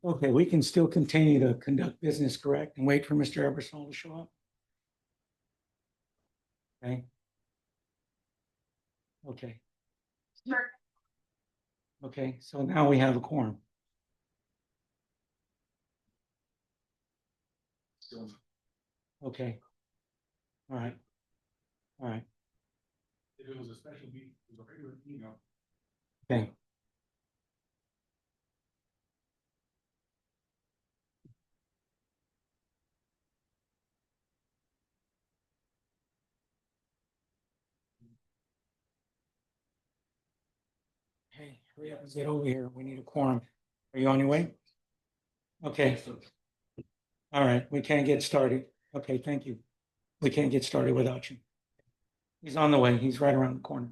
Okay, we can still continue to conduct business, correct, and wait for Mr. Ebersol to show up? Okay. Okay. Okay, so now we have a quorum. Okay. All right. All right. If it was a special meeting, it was a regular meeting. Okay. Hey, hurry up and get over here. We need a quorum. Are you on your way? Okay. All right, we can't get started. Okay, thank you. We can't get started without you. He's on the way. He's right around the corner.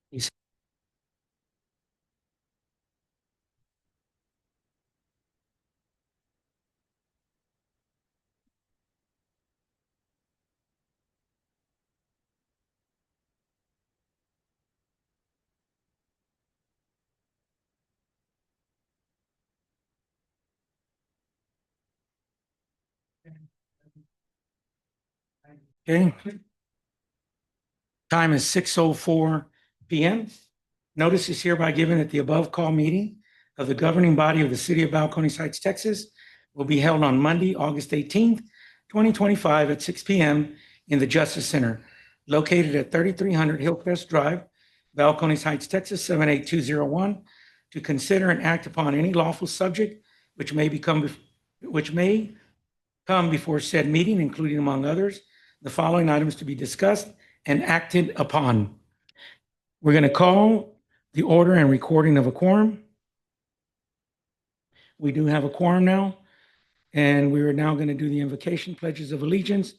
He's okay. Time is 6:04 PM. Notice is hereby given that the above call meeting of the governing body of the city of Balcones Heights, Texas will be held on Monday, August 18th, 2025 at 6 PM in the Justice Center located at 3300 Hillcrest Drive, Balcones Heights, Texas 78201, to consider and act upon any lawful subject which may come before said meeting, including among others, the following items to be discussed and acted upon. We're going to call the order and recording of a quorum. We do have a quorum now, and we are now going to do the invocation pledges of allegiance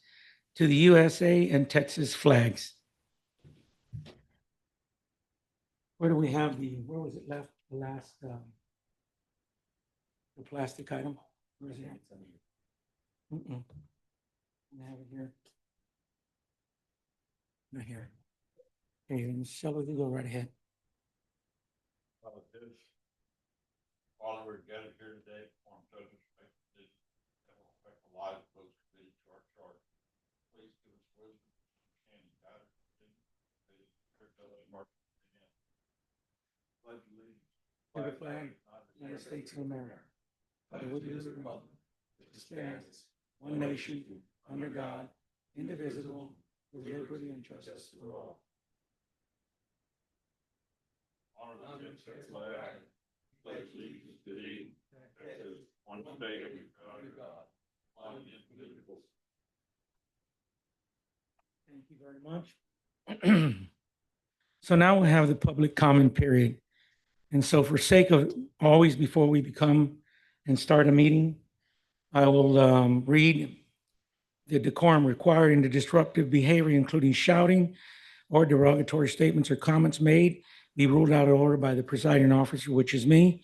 to the USA and Texas flags. Where do we have where was it left? The last, the plastic item? Where is it? Mm-mm. I have it here. Not here. Okay, Michelle, you go right ahead. While we're gathered here today, form such respect that will affect the lives of those committed to our charge. Please give us wisdom, understanding, guidance, pledge allegiance To the flag of the United States of America, and with the republic which stands one nation under God, indivisible, with liberty and justice for all. honor the flag, pledge allegiance to thee, Texas, one state under God, one indivisible. Thank you very much. So now we have the public comment period. And so for sake of always before we become and start a meeting, I will read the decorum required in the disruptive behavior, including shouting or derogatory statements or comments made, be ruled out of order by the presiding officer, which is me.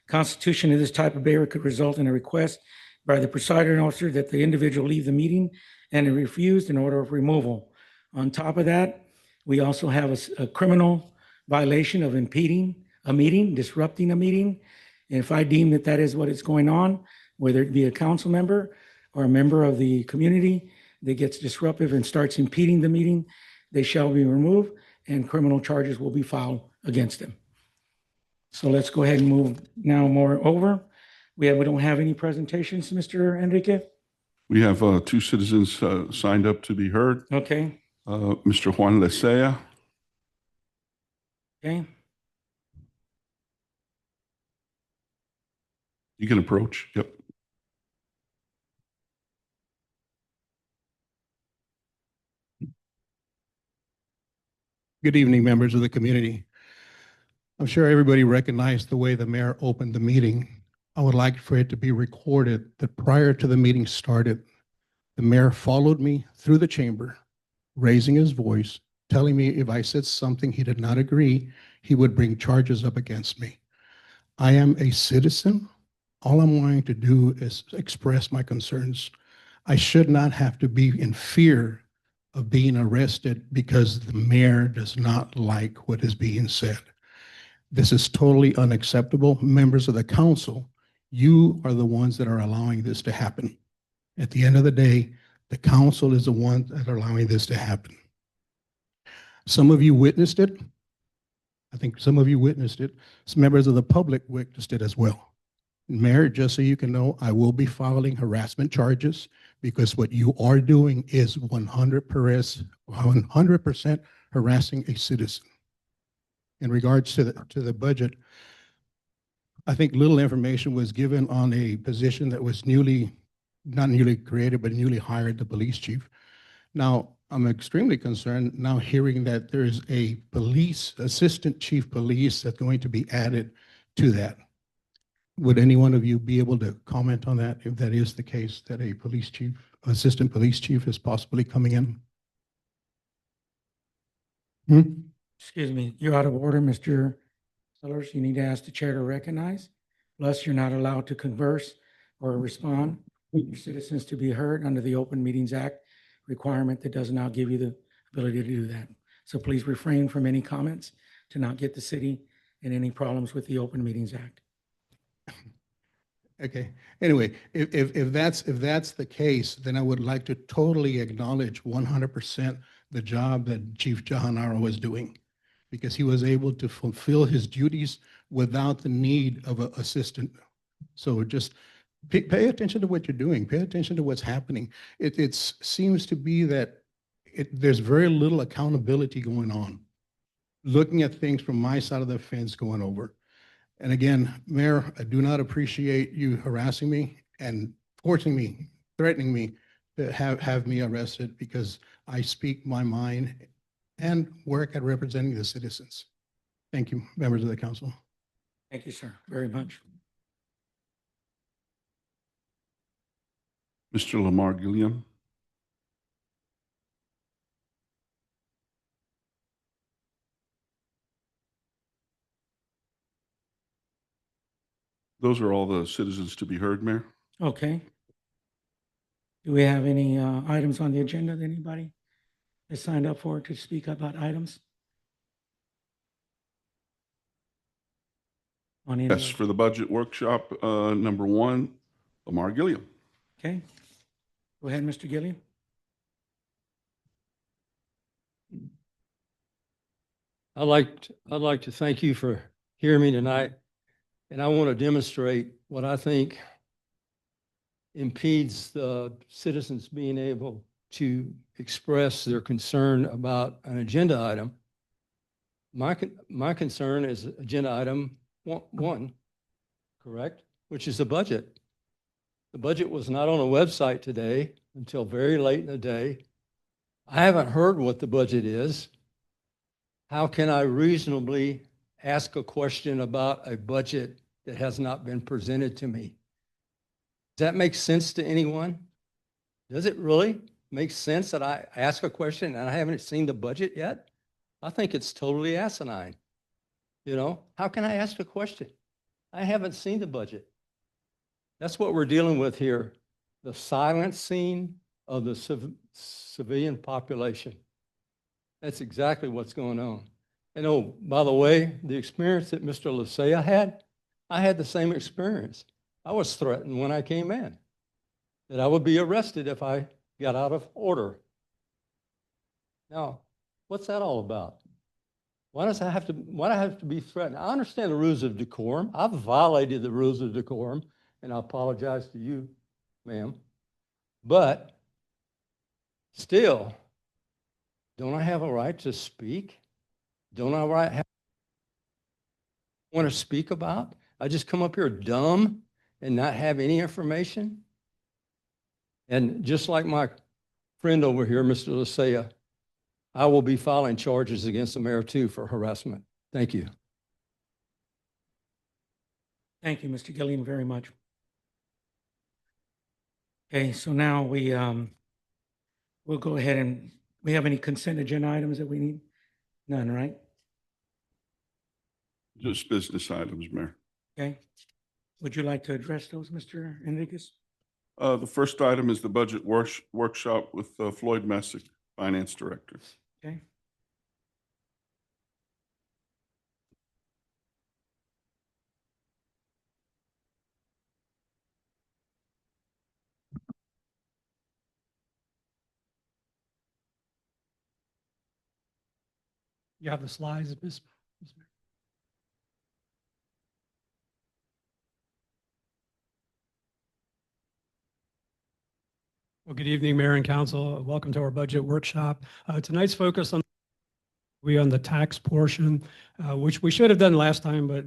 Constitution of this type of behavior could result in a request by the presiding officer that the individual leave the meeting and refused in order of removal. On top of that, we also have a criminal violation of impeding a meeting, disrupting a meeting. And if I deem that that is what is going on, whether it be a council member or a member of the community that gets disruptive and starts impeding the meeting, they shall be removed and criminal charges will be filed against them. So let's go ahead and move now more over. We don't have any presentations, Mr. Enrique? We have two citizens signed up to be heard. Okay, Mr. Juan Lesea, Okay, you can approach. Yep. Good evening, members of the community. I'm sure everybody recognized the way the mayor opened the meeting. I would like for it to be recorded that prior to the meeting started, the mayor followed me through the chamber, raising his voice, telling me if I said something he did not agree, he would bring charges up against me. I am a citizen. All I'm wanting to do is express my concerns. I should not have to be in fear of being arrested because the mayor does not like what is being said. This is totally unacceptable. Members of the council, you are the ones that are allowing this to happen. At the end of the day, the council is the ones that are allowing this to happen. Some of you witnessed it. I think some of you witnessed it. Some members of the public witnessed it as well. Mayor, just so you can know, I will be filing harassment charges because what you are doing is 100% harassing a citizen. In regards to the budget, I think little information was given on a position that was not newly created, but newly hired, the police chief. Now, I'm extremely concerned now hearing that there is a assistant chief police that's going to be added to that. Would any one of you be able to comment on that, if that is the case, that a assistant police chief is possibly coming in? excuse me, you're out of order, Mr. Sellers. You need to ask the chair to recognize. Plus, you're not allowed to converse or respond to your citizens to be heard under the Open Meetings Act requirement that does not give you the ability to do that. So please refrain from any comments to not get the city in any problems with the Open Meetings Act. Okay. Anyway, if that's the case, then I would like to totally acknowledge 100% the job that Chief Jahanaro was doing, because he was able to fulfill his duties without the need of an assistant. So just pay attention to what you're doing. Pay attention to what's happening. It seems to be that there's very little accountability going on. Looking at things from my side of the fence going over. And again, Mayor, I do not appreciate you harassing me and forcing me, threatening me to have me arrested, because I speak my mind and work at representing the citizens. Thank you, members of the council. Thank you, sir, very much. Mr. Lamar Gilliam. Those are all the citizens to be heard, Mayor. Okay. Do we have any items on the agenda that anybody has signed up for to speak about items? On any? Yes, for the budget workshop, number 1, Lamar Gilliam. Okay. Go ahead, Mr. Gilliam. I'd like to thank you for hearing me tonight. And I want to demonstrate what I think impedes the citizens being able to express their concern about an agenda item. My concern is agenda item 1, correct? Which is the budget. The budget was not on a website today until very late in the day. I haven't heard what the budget is. How can I reasonably ask a question about a budget that has not been presented to me? Does that make sense to anyone? Does it really make sense that I ask a question and I haven't seen the budget yet? I think it's totally asinine. You know, how can I ask a question? I haven't seen the budget. That's what we're dealing with here. The silencing of the civilian population. That's exactly what's going on. And oh, by the way, the experience that Mr. Lesea had, I had the same experience. I was threatened when I came in that I would be arrested if I got out of order. Now, what's that all about? Why do I have to be threatened? I understand the rules of decorum. I've violated the rules of decorum, and I apologize to you, ma'am. But still, Don't I have a right to speak? Don't I want to speak about? I just come up here dumb and not have any information? And just like my friend over here, Mr. Lisea, I will be filing charges against the mayor too for harassment. Thank you. Thank you, Mr. Gillian, very much. Okay, so now we'll go ahead and, we have any consent agenda items that we need? None, right? Just business items, Mayor. Okay. Would you like to address those, Mr. Enriquez? The first item is the budget workshop with Floyd Messick, Finance Director. Okay. You have the slides, Ms. Mayor? Well, good evening, Mayor and Council. Welcome to our budget workshop. Tonight's focus on the tax portion, which we should have done last time, but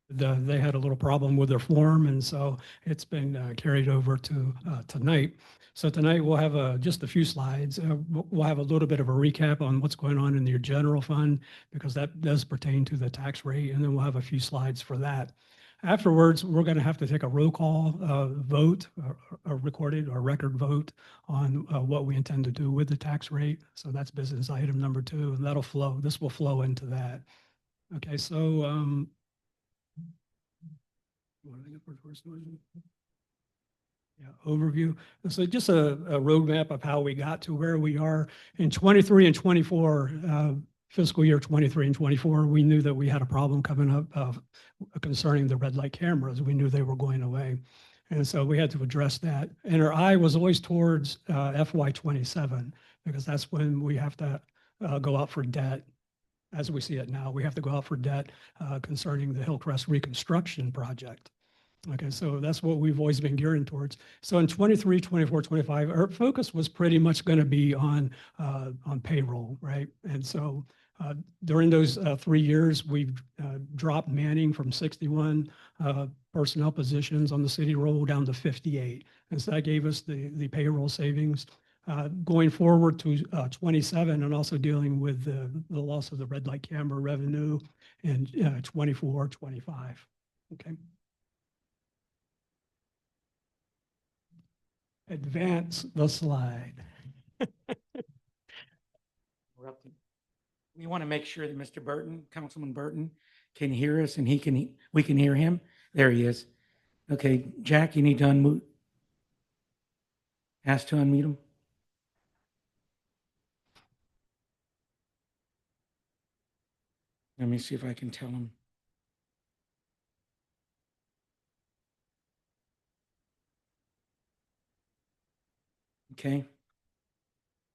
they had a little problem with their form, and so it's been carried over to tonight. So tonight we'll have just a few slides. We'll have a little bit of a recap on what's going on in your general fund, because that does pertain to the tax rate, and then we'll have a few slides for that. Afterwards, we're going to have to take a roll call vote, a recorded or record vote on what we intend to do with the tax rate. So that's business item number 2, and that'll flow. This will flow into that. Okay, so yeah, overview. So just a roadmap of how we got to where we are in 23 and 24. Fiscal year 23 and 24, we knew that we had a problem coming up concerning the red light cameras. We knew they were going away. And so we had to address that. And our eye was always towards FY 27, because that's when we have to go out for debt. As we see it now, we have to go out for debt concerning the Hillcrest reconstruction project. Okay, so that's what we've always been gearing towards. So in 23, 24, 25, our focus was pretty much going to be on payroll, right? And so during those 3 years, we've dropped manning from 61 personnel positions on the city roll down to 58. And so that gave us the payroll savings. Going forward to 27, and also dealing with the loss of the red light camera revenue in 24, 25. Okay. Advance the slide. We want to make sure that Mr. Burton, Councilman Burton, can hear us, and we can hear him. There he is. Okay, Jack, you need to unmute. Ask to unmute him. Let me see if I can tell him. Okay.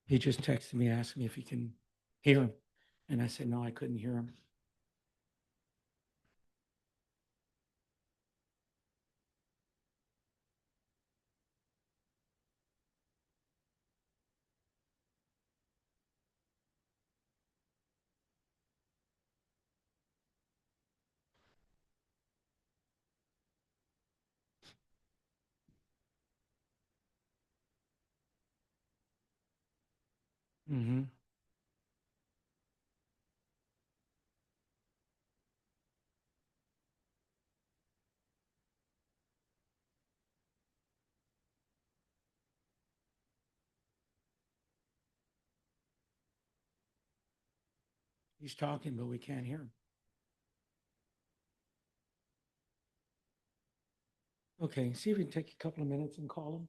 He just texted me, asked me if he can hear him. And I said, no, I couldn't hear him. Mm-hmm. He's talking, but we can't hear him. Okay, see if we can take a couple of minutes and call him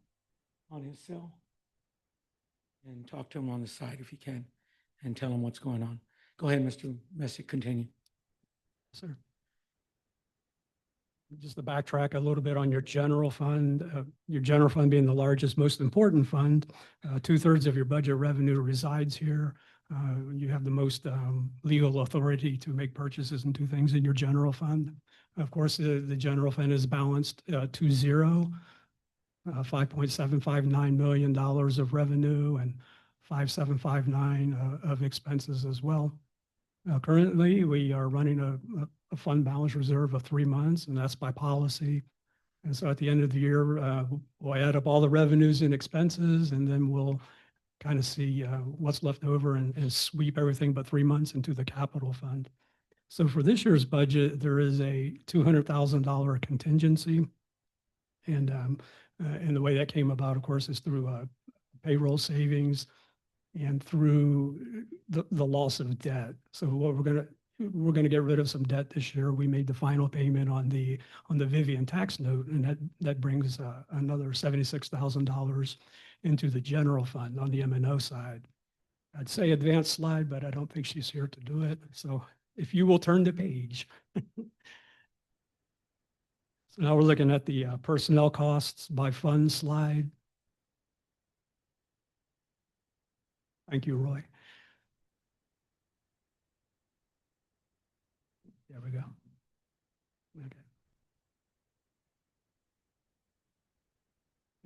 on his cell. And talk to him on the side if you can, and tell him what's going on. Go ahead, Mr. Messick, continue. Sir. Just to backtrack a little bit on your general fund being the largest, most important fund, 2/3 of your budget revenue resides here. You have the most legal authority to make purchases and do things in your general fund. Of course, the general fund is balanced to zero, $5.759 million of revenue and 5759 of expenses as well. Currently, we are running a fund balance reserve of 3 months, and that's by policy. And so at the end of the year, we'll add up all the revenues and expenses, and then we'll kind of see what's left over and sweep everything but 3 months into the capital fund. So for this year's budget, there is a $200,000 contingency. And the way that came about, of course, is through payroll savings and through the loss of debt. So what we're gonna get rid of some debt this year. We made the final payment on the Vivian tax note, and that brings another $76,000 into the general fund on the M&O side. I'd say advanced slide, but I don't think she's here to do it. So if you will turn the page. So now we're looking at the personnel costs by fund slide. Thank you, Roy. There we go. Okay.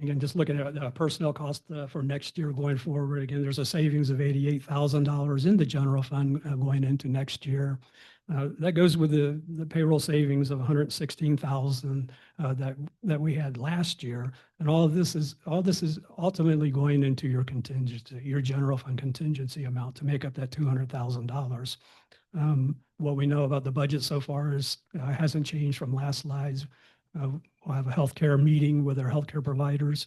Again, just looking at personnel cost for next year going forward. Again, there's a savings of $88,000 in the general fund going into next year. That goes with the payroll savings of $116,000 that we had last year. And all this is ultimately going into your contingency, your general fund contingency amount to make up that $200,000. What we know about the budget so far is hasn't changed from last slides. We'll have a healthcare meeting with our healthcare providers,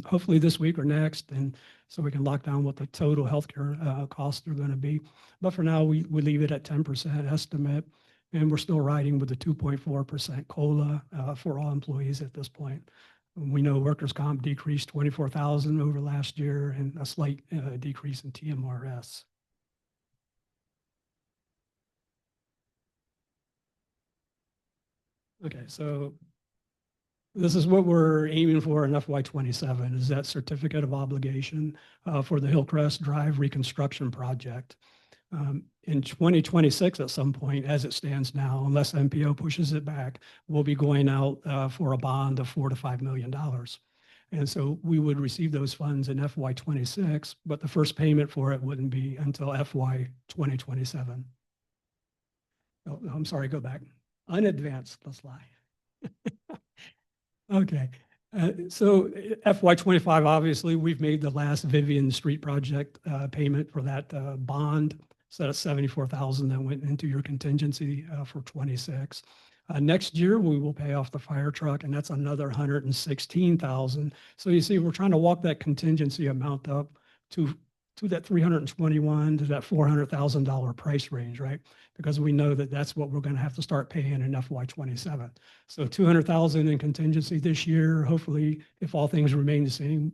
hopefully this week or next, and so we can lock down what the total healthcare costs are going to be. But for now, we leave it at 10% estimate, and we're still riding with the 2.4% COLA for all employees at this point. We know workers' comp decreased 24,000 over last year, and a slight decrease in TMRS. Okay, so this is what we're aiming for in FY27, is that certificate of obligation for the Hillcrest Drive reconstruction project. In 2026, at some point, as it stands now, unless MPO pushes it back, we'll be going out for a bond of $4 to $5 million. And so we would receive those funds in FY26, but the first payment for it wouldn't be until FY 2027. Oh, I'm sorry, go back. Unadvanced, let's lie. Okay, so FY25, obviously, we've made the last Vivian Street project payment for that bond. So that's $74,000 that went into your contingency for 26. Next year, we will pay off the fire truck, and that's another $116,000. So you see, we're trying to walk that contingency amount up to that $321,000 to that $400,000 price range, right? Because we know that that's what we're going to have to start paying in FY27. So $200,000 in contingency this year. Hopefully, if all things remain the same,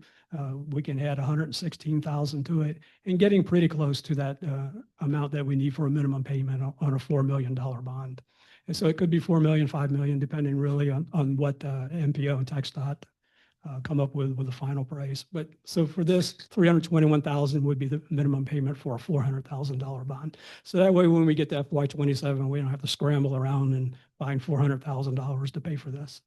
we can add $116,000 to it, and getting pretty close to that amount that we need for a minimum payment on a $4 million bond. And so it could be $4 million, $5 million, depending really on what MPO and TxDOT come up with the final price. But so for this, $321,000 would be the minimum payment for a $400,000 bond. So that way, when we get to FY27, we don't have to scramble around and find $400,000 to pay for this.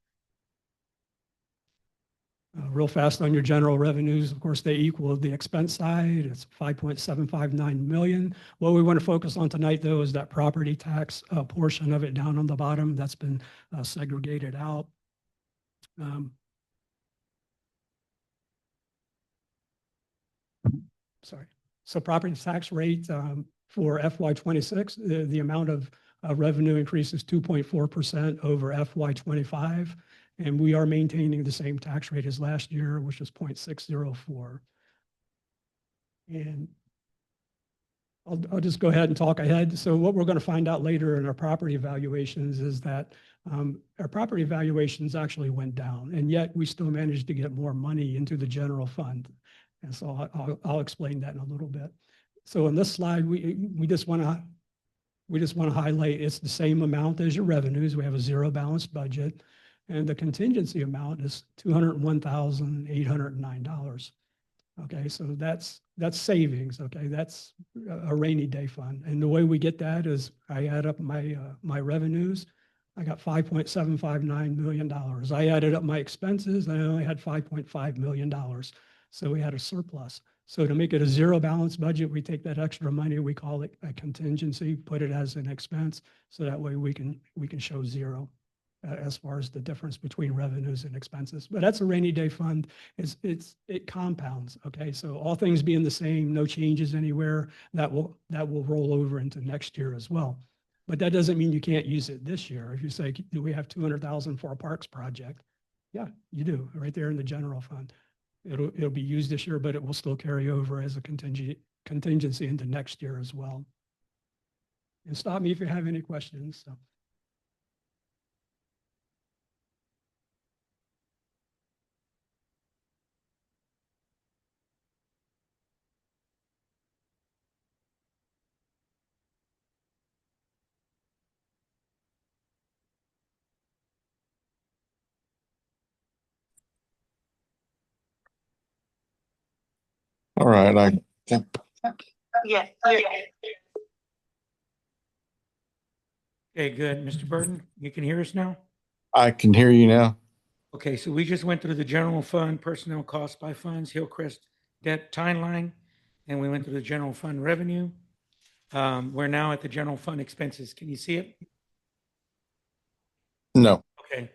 Real fast on your general revenues, of course, they equal the expense side. It's $5.759 million. What we want to focus on tonight, though, is that property tax portion of it down on the bottom. That's been segregated out. Sorry. So property tax rate for FY26, the amount of revenue increase is 2.4% over FY25. And we are maintaining the same tax rate as last year, which is 0.604. And I'll just go ahead and talk ahead. So what we're going to find out later in our property evaluations is that our property valuations actually went down, and yet we still managed to get more money into the general fund. And so I'll explain that in a little bit. So in this slide, we just want to highlight it's the same amount as your revenues. We have a zero balanced budget, and the contingency amount is $201,809. Okay, so that's savings. Okay, that's a rainy day fund. And the way we get that is I add up my revenues. I got $5.759 million. I added up my expenses, and I only had $5.5 million. So we had a surplus. So to make it a zero balance budget, we take that extra money, we call it a contingency, put it as an expense. So that way we can show zero as far as the difference between revenues and expenses. But that's a rainy day fund. It compounds. Okay. So all things being the same, no changes anywhere, that will roll over into next year as well. But that doesn't mean you can't use it this year. If you say, do we have 200,000 for a parks project? Yeah, you do, right there in the general fund. It'll be used this year, but it will still carry over as a contingency into next year as well. And stop me if you have any questions. So. All right, I think Yes. Okay, good. Mr. Burton, you can hear us now? I can hear you now. Okay, so we just went through the general fund, personnel costs by funds, Hillcrest debt timeline, and we went through the general fund revenue. We're now at the general fund expenses. Can you see it? No. Okay,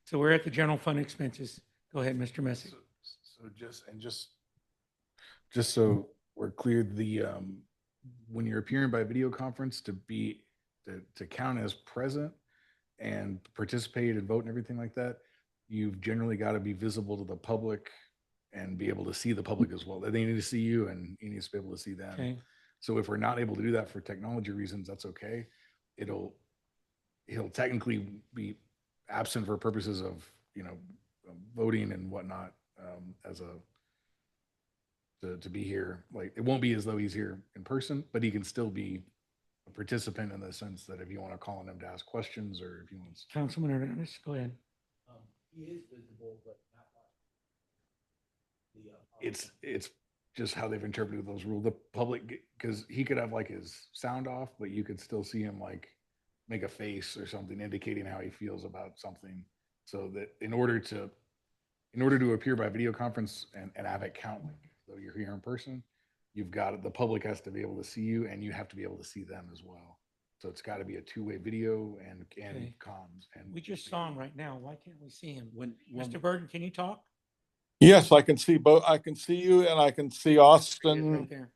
so we're at the general fund expenses. Go ahead, Mr. Messick. So just so we're clear, when you're appearing by video conference to count as present and participate and vote and everything like that, you've generally got to be visible to the public and be able to see the public as well. They need to see you and you need to be able to see them. Okay, So if we're not able to do that for technology reasons, that's okay. He'll technically be absent for purposes of, voting and whatnot, to be here. Like, it won't be as though he's here in person, but he can still be a participant in the sense that if you want to call on him to ask questions or if he wants. Councilman Hernandez, go ahead. He is visible, but not. It's just how they've interpreted those rules. The public, because he could have like his sound off, but you could still see him like make a face or something indicating how he feels about something. So that in order to appear by video conference and have it count like though you're here in person, the public has to be able to see you and you have to be able to see them as well. So it's got to be a two-way video and Okay. comms. And We just saw him right now. Why can't we see him? when Mr. Burton, can you talk? Yes, I can see both. I can see you and I can see Right Austin there.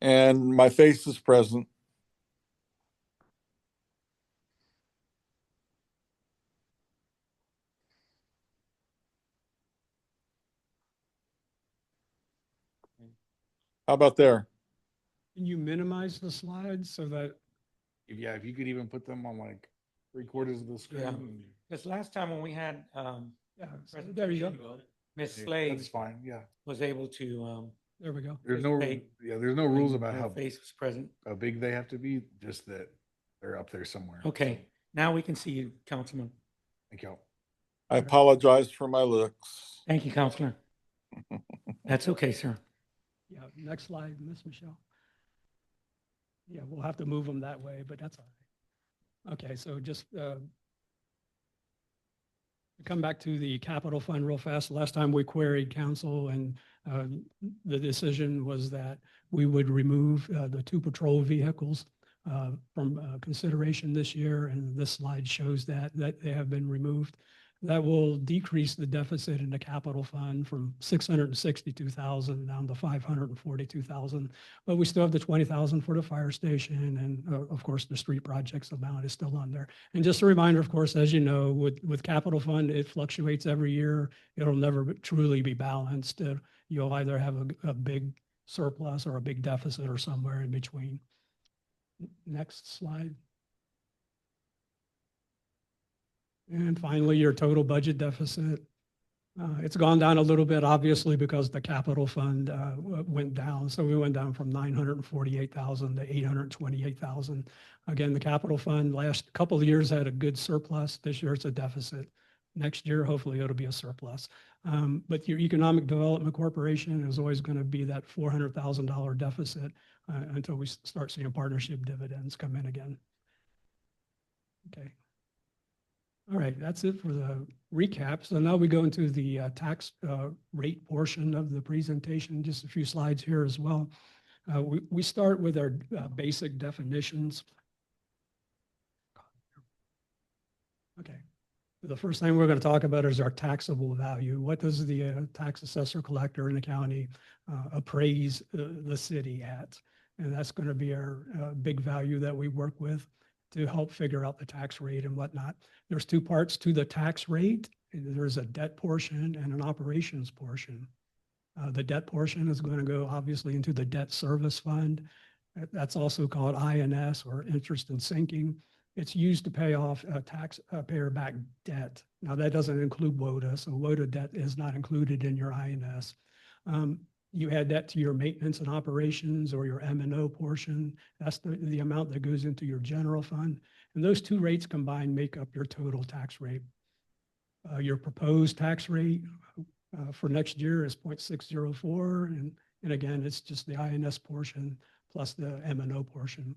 and my face is present. How about there? Can you minimize the slides so that, if you could even put them on like 3/4 of the screen. Yeah. Because last time when we had yeah, so there you go. Miss That's Slade fine. Yeah. was able to There we go. There's no participate rules and about her how face was present. big they have to be, just that they're up there somewhere. Okay, now we can see you, Councilman. Thank you. I apologize for my looks. Thank you, Councilor. That's okay, sir. Yeah, next slide, Miss Michelle. Yeah, we'll have to move them that way, but that's all right. Okay, so just come back to the capital fund real fast. Last time we queried council and the decision was that we would remove the 2 patrol vehicles from consideration this year. And this slide shows that they have been removed. That will decrease the deficit in the capital fund from 662,000 down to 542,000. But we still have the 20,000 for the fire station, and of course the street projects amount is still on there. And just a reminder, of course, as you know, with capital fund, it fluctuates every year. It'll never truly be balanced. You'll either have a big surplus or a big deficit or somewhere in between. Next slide. And finally, your total budget deficit. It's gone down a little bit, obviously, because the capital fund went down. So we went down from 948,000 to 828,000. Again, the capital fund last couple of years had a good surplus. This year it's a deficit. Next year, hopefully it'll be a surplus. But your Economic Development Corporation is always going to be that $400,000 deficit until we start seeing partnership dividends come in again. Okay. All right, that's it for the recap. So now we go into the tax rate portion of the presentation, just a few slides here as well. We start with our basic definitions. Okay. The first thing we're going to talk about is our taxable value. What does the tax assessor collector in the county appraise the city at? And that's going to be our big value that we work with to help figure out the tax rate and whatnot. There's two parts to the tax rate. There's a debt portion and an operations portion. The debt portion is going to go obviously into the debt service fund. That's also called INS, or interest and sinking. It's used to pay off taxpayer back debt. Now that doesn't include WOTA, so WOTA debt is not included in your INS. You add that to your maintenance and operations or your M&O portion. That's the amount that goes into your general fund. And those two rates combined make up your total tax rate. Your proposed tax rate for next year is 0.604. And again, it's just the INS portion plus the M&O portion.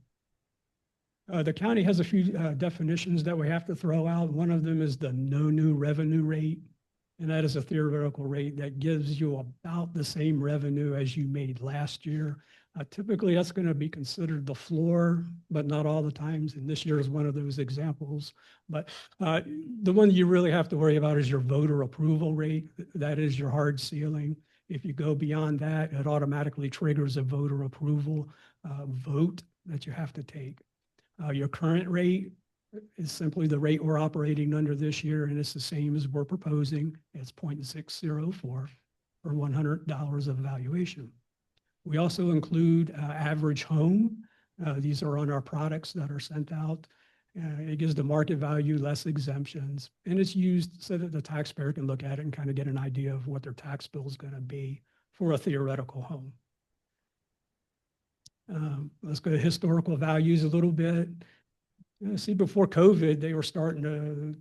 The county has a few definitions that we have to throw out. One of them is the no new revenue rate. And that is a theoretical rate that gives you about the same revenue as you made last year. Typically, that's going to be considered the floor, but not all the times. And this year is one of those examples. But the one you really have to worry about is your voter approval rate. That is your hard ceiling. If you go beyond that, it automatically triggers a voter approval vote that you have to take. Your current rate is simply the rate we're operating under this year, and it's the same as we're proposing. It's 0.604 for $100 of valuation. We also include average home. These are on our products that are sent out. It gives the market value, less exemptions, and it's used so that the taxpayer can look at it and kind of get an idea of what their tax bill is going to be for a theoretical home. Let's go to historical values a little bit. See, before COVID, they were starting to,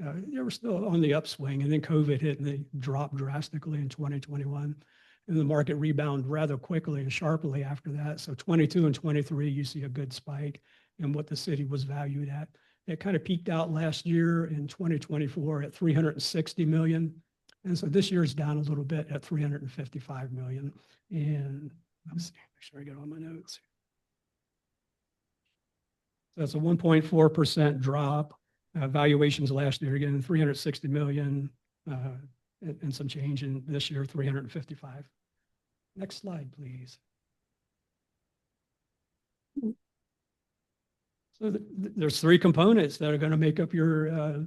they were still on the upswing, and then COVID hit and they dropped drastically in 2021. And the market rebounded rather quickly and sharply after that. So 22 and 23, you see a good spike in what the city was valued at. It kind of peaked out last year in 2024 at 360 million. And so this year is down a little bit at 355 million. And let's see, make sure I get all my notes. So that's a 1.4% drop. Valuations last year, again, 360 million and some change, in this year, 355. Next slide, please. So there's three components that are going to make up your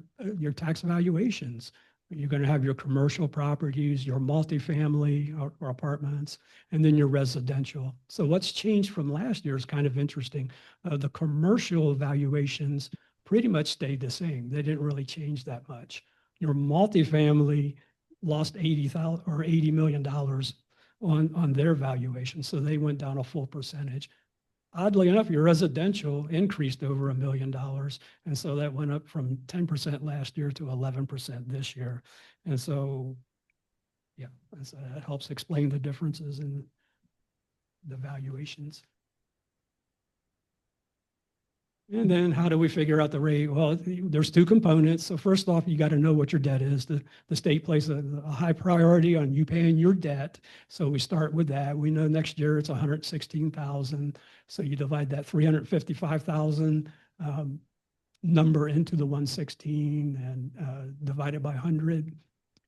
tax valuations. You're going to have your commercial properties, your multifamily or apartments, and then your residential. So what's changed from last year is kind of interesting. The commercial valuations pretty much stayed the same. They didn't really change that much. Your multifamily lost $80 million on their valuation, so they went down a full percentage. Oddly enough, your residential increased over $1 million. And so that went up from 10% last year to 11% this year. And so, yeah, that helps explain the differences in the valuations. And then how do we figure out the rate? Well, there's two components. So first off, you got to know what your debt is. The state places a high priority on you paying your debt. So we start with that. We know next year it's 116,000. So you divide that 355,000 number into the 116 and divide it by 100.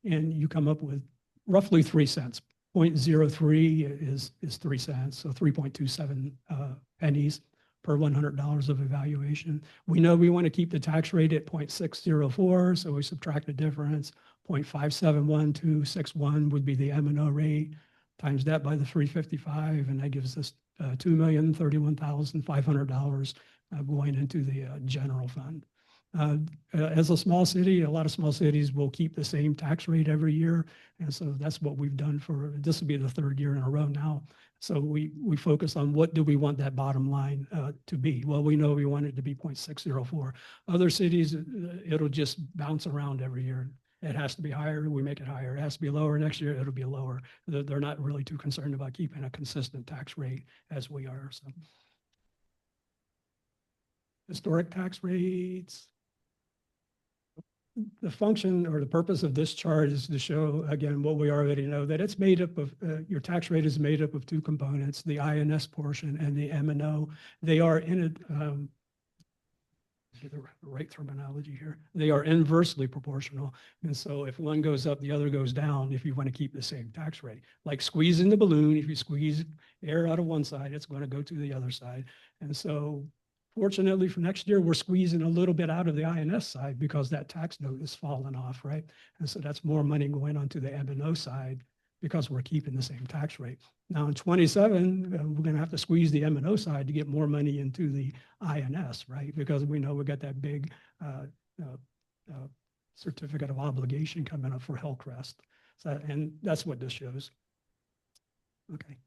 And you come up with roughly 3 cents. 0.03 is 3 cents. So 3.27 pennies per $100 of evaluation. We know we want to keep the tax rate at 0.604, so we subtract the difference. 0.571261 would be the M&O rate, times that by the 355, and that gives us $2,031,500 going into the general fund. As a small city, a lot of small cities will keep the same tax rate every year, and so that's what we've done for, this will be the third year in a row now. So we focus on what do we want that bottom line to be. Well, we know we want it to be 0.604. Other cities, it'll just bounce around every year. It has to be higher, we make it higher. It has to be lower next year, it'll be lower. They're not really too concerned about keeping a consistent tax rate as we are. So, historic tax rates. the function or the purpose of this chart is to show, again, what we already know, that it's made up of, your tax rate is made up of two components, the INS portion and the M&O. They are the right terminology here. They are inversely proportional. And so if one goes up, the other goes down if you want to keep the same tax rate. Like squeezing the balloon, if you squeeze air out of one side, it's going to go to the other side. And so fortunately for next year, we're squeezing a little bit out of the INS side because that tax note is falling off, right? And so that's more money going onto the M&O side because we're keeping the same tax rate. Now in 27, we're going to have to squeeze the M&O side to get more money into the INS, right? Because we know we got that big certificate of obligation coming up for Hillcrest. So, and that's what this shows. Okay.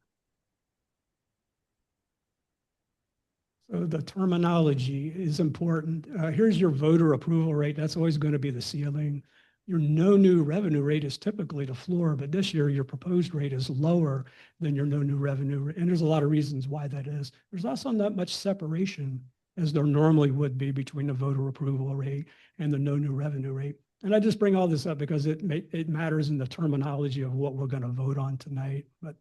So the terminology is important. Here's your voter approval rate. That's always going to be the ceiling. Your no new revenue rate is typically the floor, but this year your proposed rate is lower than your no new revenue rate. And there's a lot of reasons why that is. There's also not much separation as there normally would be between the voter approval rate and the no new revenue rate. And I just bring all this up because it matters in the terminology of what we're going to vote on tonight. But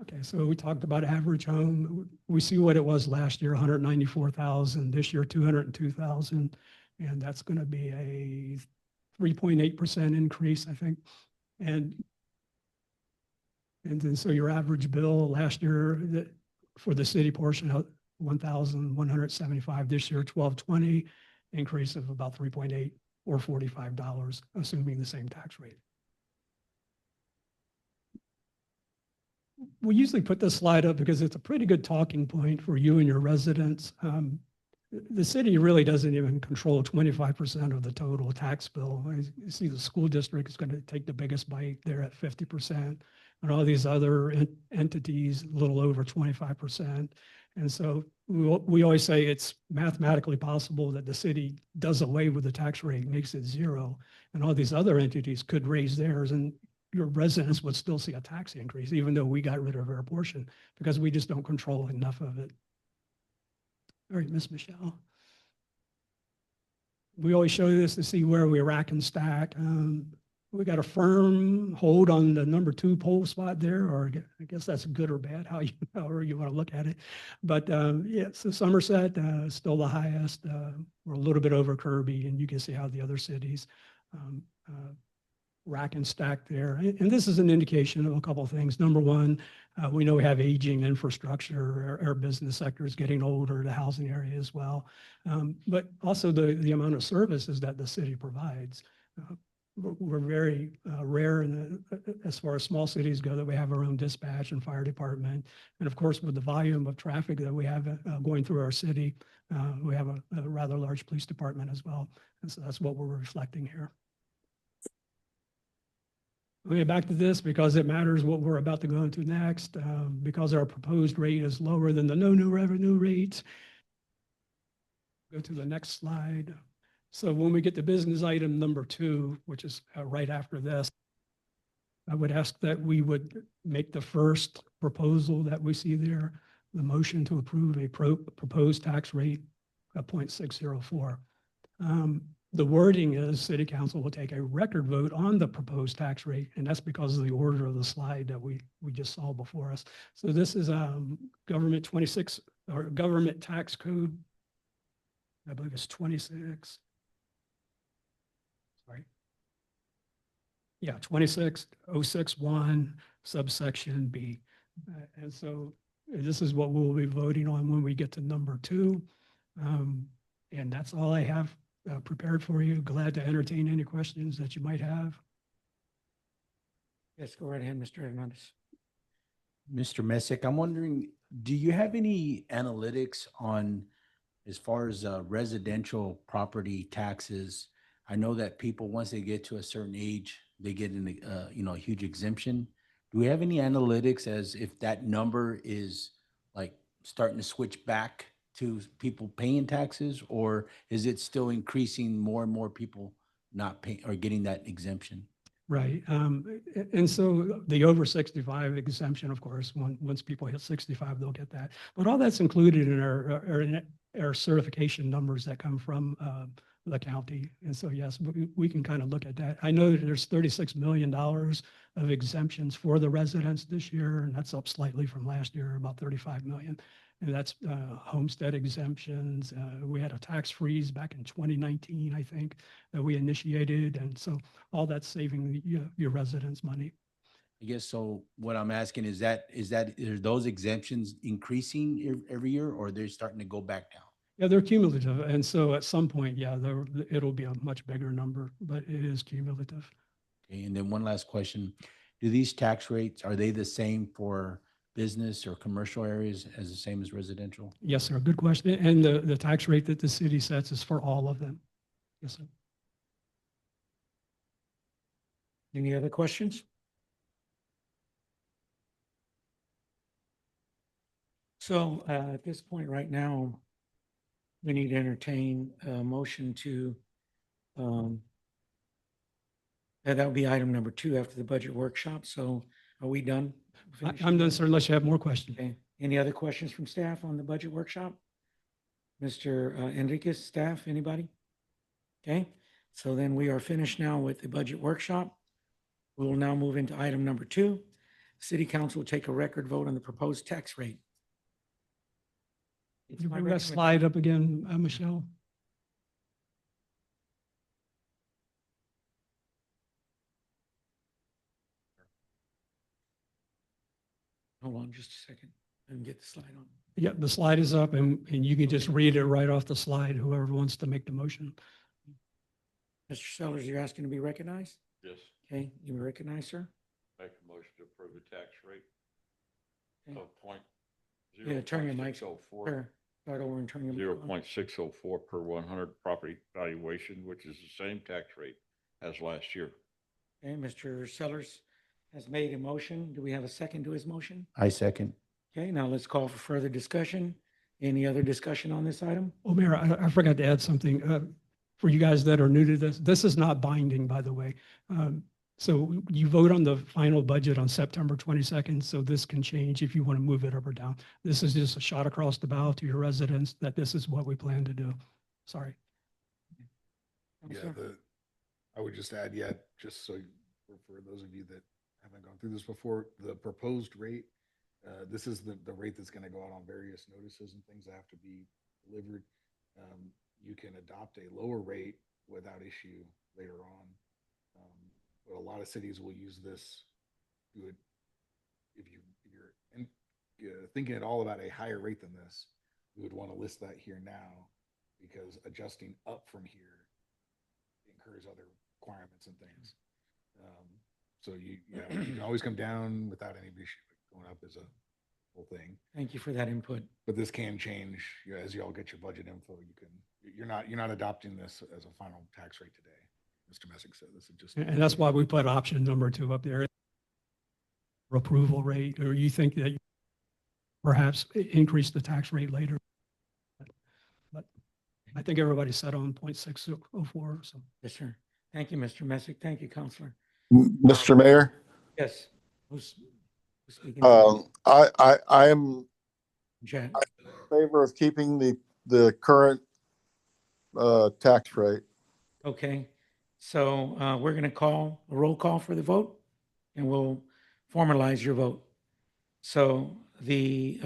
okay, so we talked about average home. We see what it was last year, 194,000. This year, 202,000, and that's going to be a 3.8% increase, I think. And then so your average bill last year for the city portion, 1,175. This year, 1,220, increase of about 3.8 or $45, assuming the same tax rate. We usually put this slide up because it's a pretty good talking point for you and your residents. The city really doesn't even control 25% of the total tax bill. You see the school district is going to take the biggest bite there at 50%, and all these other entities a little over 25%. And so we always say it's mathematically possible that the city does away with the tax rate, makes it zero, and all these other entities could raise theirs, and your residents would still see a tax increase, even though we got rid of our portion, because we just don't control enough of it. All right, Ms. Michelle. We always show this to see where we rack and stack. We got a firm hold on the number 2 poll spot there, or I guess that's good or bad, however you want to look at it. But yeah, so Somerset still the highest. We're a little bit over Kirby, and you can see how the other cities rack and stack there. And this is an indication of a couple of things. Number one, we know we have aging infrastructure. Our business sector is getting older, the housing area as well. But also the amount of services that the city provides. We're very rare as far as small cities go that we have our own dispatch and fire department. And of course, with the volume of traffic that we have going through our city, we have a rather large police department as well. And so that's what we're reflecting here. We'll get back to this because it matters what we're about to go into next. Because our proposed rate is lower than the no new revenue rate. Go to the next slide. So when we get to business item number 2, which is right after this, I would ask that we would make the first proposal that we see there, the motion to approve a proposed tax rate of 0.604. The wording is City Council will take a record vote on the proposed tax rate, and that's because of the order of the slide that we just saw before us. So this is government 26 or government tax code. I believe it's 26. Sorry. Yeah, 26061 subsection B. And so this is what we'll be voting on when we get to number 2. And that's all I have prepared for you. Glad to entertain any questions that you might have. Yes, go right ahead, Mr. Hernandez. Mr. Messick, I'm wondering, do you have any analytics on as far as residential property taxes? I know that people, once they get to a certain age, they get a huge exemption. Do we have any analytics as if that number is like starting to switch back to people paying taxes, or is it still increasing more and more people not paying or getting that exemption? Right. And so the over 65 exemption, of course, once people hit 65, they'll get that. But all that's included in our are certification numbers that come from the county. And so, yes, we can kind of look at that. I know that there's $36 million of exemptions for the residents this year, and that's up slightly from last year, about 35 million. And that's homestead exemptions. We had a tax freeze back in 2019, I think, that we initiated. And so all that's saving your residents money. I guess so. What I'm asking is are those exemptions increasing every year, or they're starting to go back down? Yeah, they're cumulative. And so at some point, yeah, it'll be a much bigger number, but it is cumulative. Okay, and then one last question. Do these tax rates, are they the same for business or commercial areas as the same as residential? Yes, sir. Good question. And the tax rate that the city sets is for all of them. Yes, sir. Any other questions? So at this point right now, we need to entertain a motion to, that would be item number 2 after the budget workshop. So are we done? I'm done, sir, unless you have more questions. Okay. Any other questions from staff on the budget workshop? Mr. Enriquez, staff, anybody? Okay, so then we are finished now with the budget workshop. We will now move into item number 2. City Council will take a record vote on the proposed tax rate. It's You my bring that recommend- slide up again, Michelle? Hold on just a second. Let me get the slide on. Yeah, the slide is up and you can just read it right off the slide, whoever wants to make the motion. Mr. Sellers, you're asking to be recognized? Yes, Okay, you may recognize, sir. make a motion to approve the tax rate Okay. of point. Yeah, turn your mic. 0.604 Sure. Start over and turn your. mic on. 0.604 per 100 property valuation, which is the same tax rate as last year. Okay, Mr. Sellers has made a motion. Do we have a second to his motion? I second. Okay, now let's call for further discussion. Any other discussion on this item? Oh, Mayor, I forgot to add something. For you guys that are new to this is not binding, by the way. So you vote on the final budget on September 22nd, so this can change if you want to move it up or down. This is just a shot across the bow to your residents that this is what we plan to do. Sorry. Yeah, Counselor? I would just add, yeah, just so for those of you that haven't gone through this before, the proposed rate, this is the rate that's going to go out on various notices and things that have to be delivered. You can adopt a lower rate without issue later on. But a lot of cities will use this. You would, if you're thinking at all about a higher rate than this, we would want to list that here now, because adjusting up from here incurs other requirements and things. So you can always come down without any issue. Going up is a whole thing. Thank you for that input. But this can change, as you all get your budget info. You're not adopting this as a final tax rate today. Mr. Messick said this is just. And that's why we put option number 2 up there. Approval rate, or you think that perhaps increase the tax rate later. But I think everybody's set on 0.604, so. Yes, sir. Thank you, Mr. Messick. Thank you, Counselor. Mr. Mayor, Yes. Who's speaking? I am Chad. in favor of keeping the current tax rate. Okay, so we're going to call a roll call for the vote, and we'll formalize your vote. So the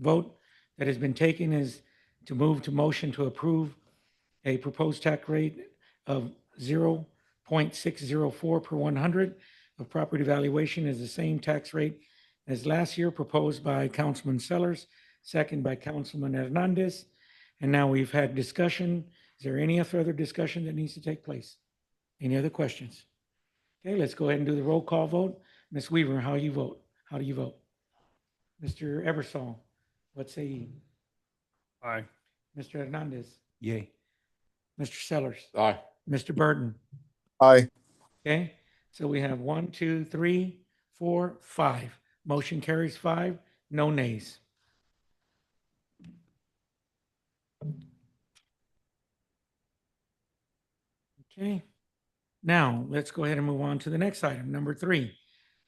vote that has been taken is to move to motion to approve a proposed tax rate of 0.604 per 100 of property valuation is the same tax rate as last year, proposed by Councilman Sellers, second by Councilman Hernandez. And now we've had discussion. Is there any further discussion that needs to take place? Any other questions? Okay, let's go ahead and do the roll call vote. Ms. Weaver, how you vote? How do you vote? Mr. Eversol, what say you? Aye. Mr. Hernandez? Yay. Mr. Sellers? Aye. Mr. Burton? Aye. Okay, so we have 1, 2, 3, 4, 5. Motion carries 5, no nays. Okay, now let's go ahead and move on to the next item, number 3.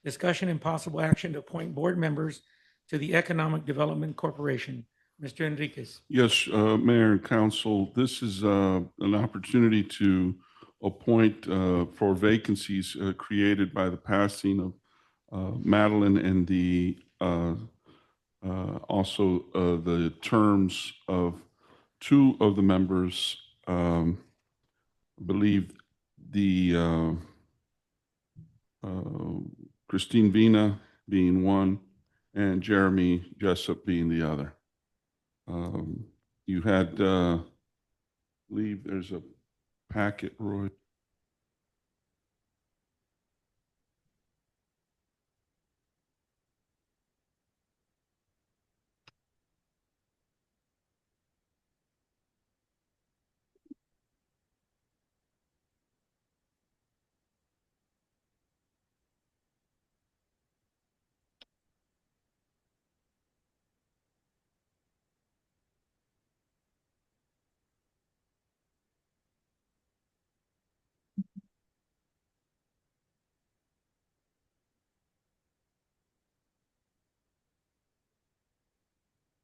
Discussion and possible action to appoint board members to the Economic Development Corporation. Mr. Enriquez. Yes, Mayor and Council, this is an opportunity to appoint for vacancies created by the passing of Madeline and the also the terms of two of the members. I believe the Christine Vina being one and Jeremy Jessup being the other. You had, believe there's a packet, Roy.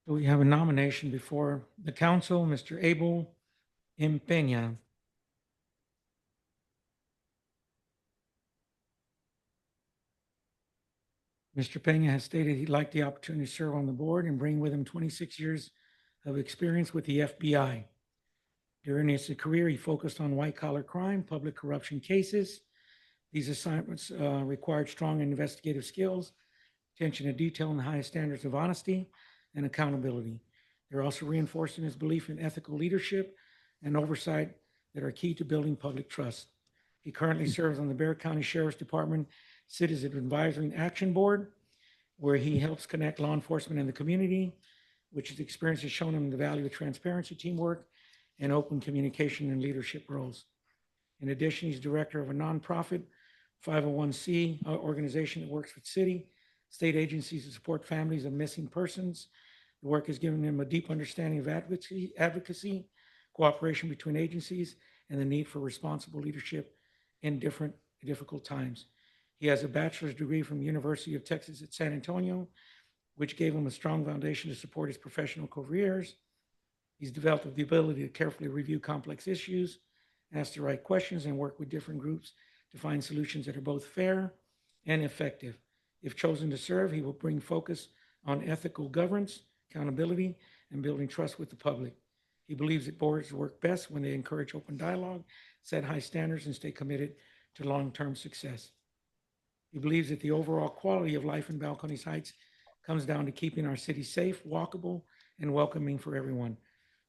We have a nomination before the council, Mr. Abel M. Peña. Mr. Peña has stated he'd like the opportunity to serve on the board and bring with him 26 years of experience with the FBI. During his career, he focused on white-collar crime, public corruption cases. These assignments required strong investigative skills, attention to detail, and the highest standards of honesty and accountability. They're also reinforcing his belief in ethical leadership and oversight that are key to building public trust. He currently serves on the Bexar County Sheriff's Department Citizen Advisory and Action Board, where he helps connect law enforcement and the community, which his experience has shown him the value of transparency, teamwork, and open communication and leadership roles. In addition, he's director of a nonprofit 501c organization that works with city, state agencies to support families of missing persons. The work has given him a deep understanding of advocacy, cooperation between agencies, and the need for responsible leadership in difficult times. He has a bachelor's degree from the University of Texas at San Antonio, which gave him a strong foundation to support his professional careers. He's developed the ability to carefully review complex issues, ask the right questions, and work with different groups to find solutions that are both fair and effective. If chosen to serve, he will bring focus on ethical governance, accountability, and building trust with the public. He believes that boards work best when they encourage open dialogue, set high standards, and stay committed to long-term success. He believes that the overall quality of life in Balcones Heights comes down to keeping our city safe, walkable, and welcoming for everyone.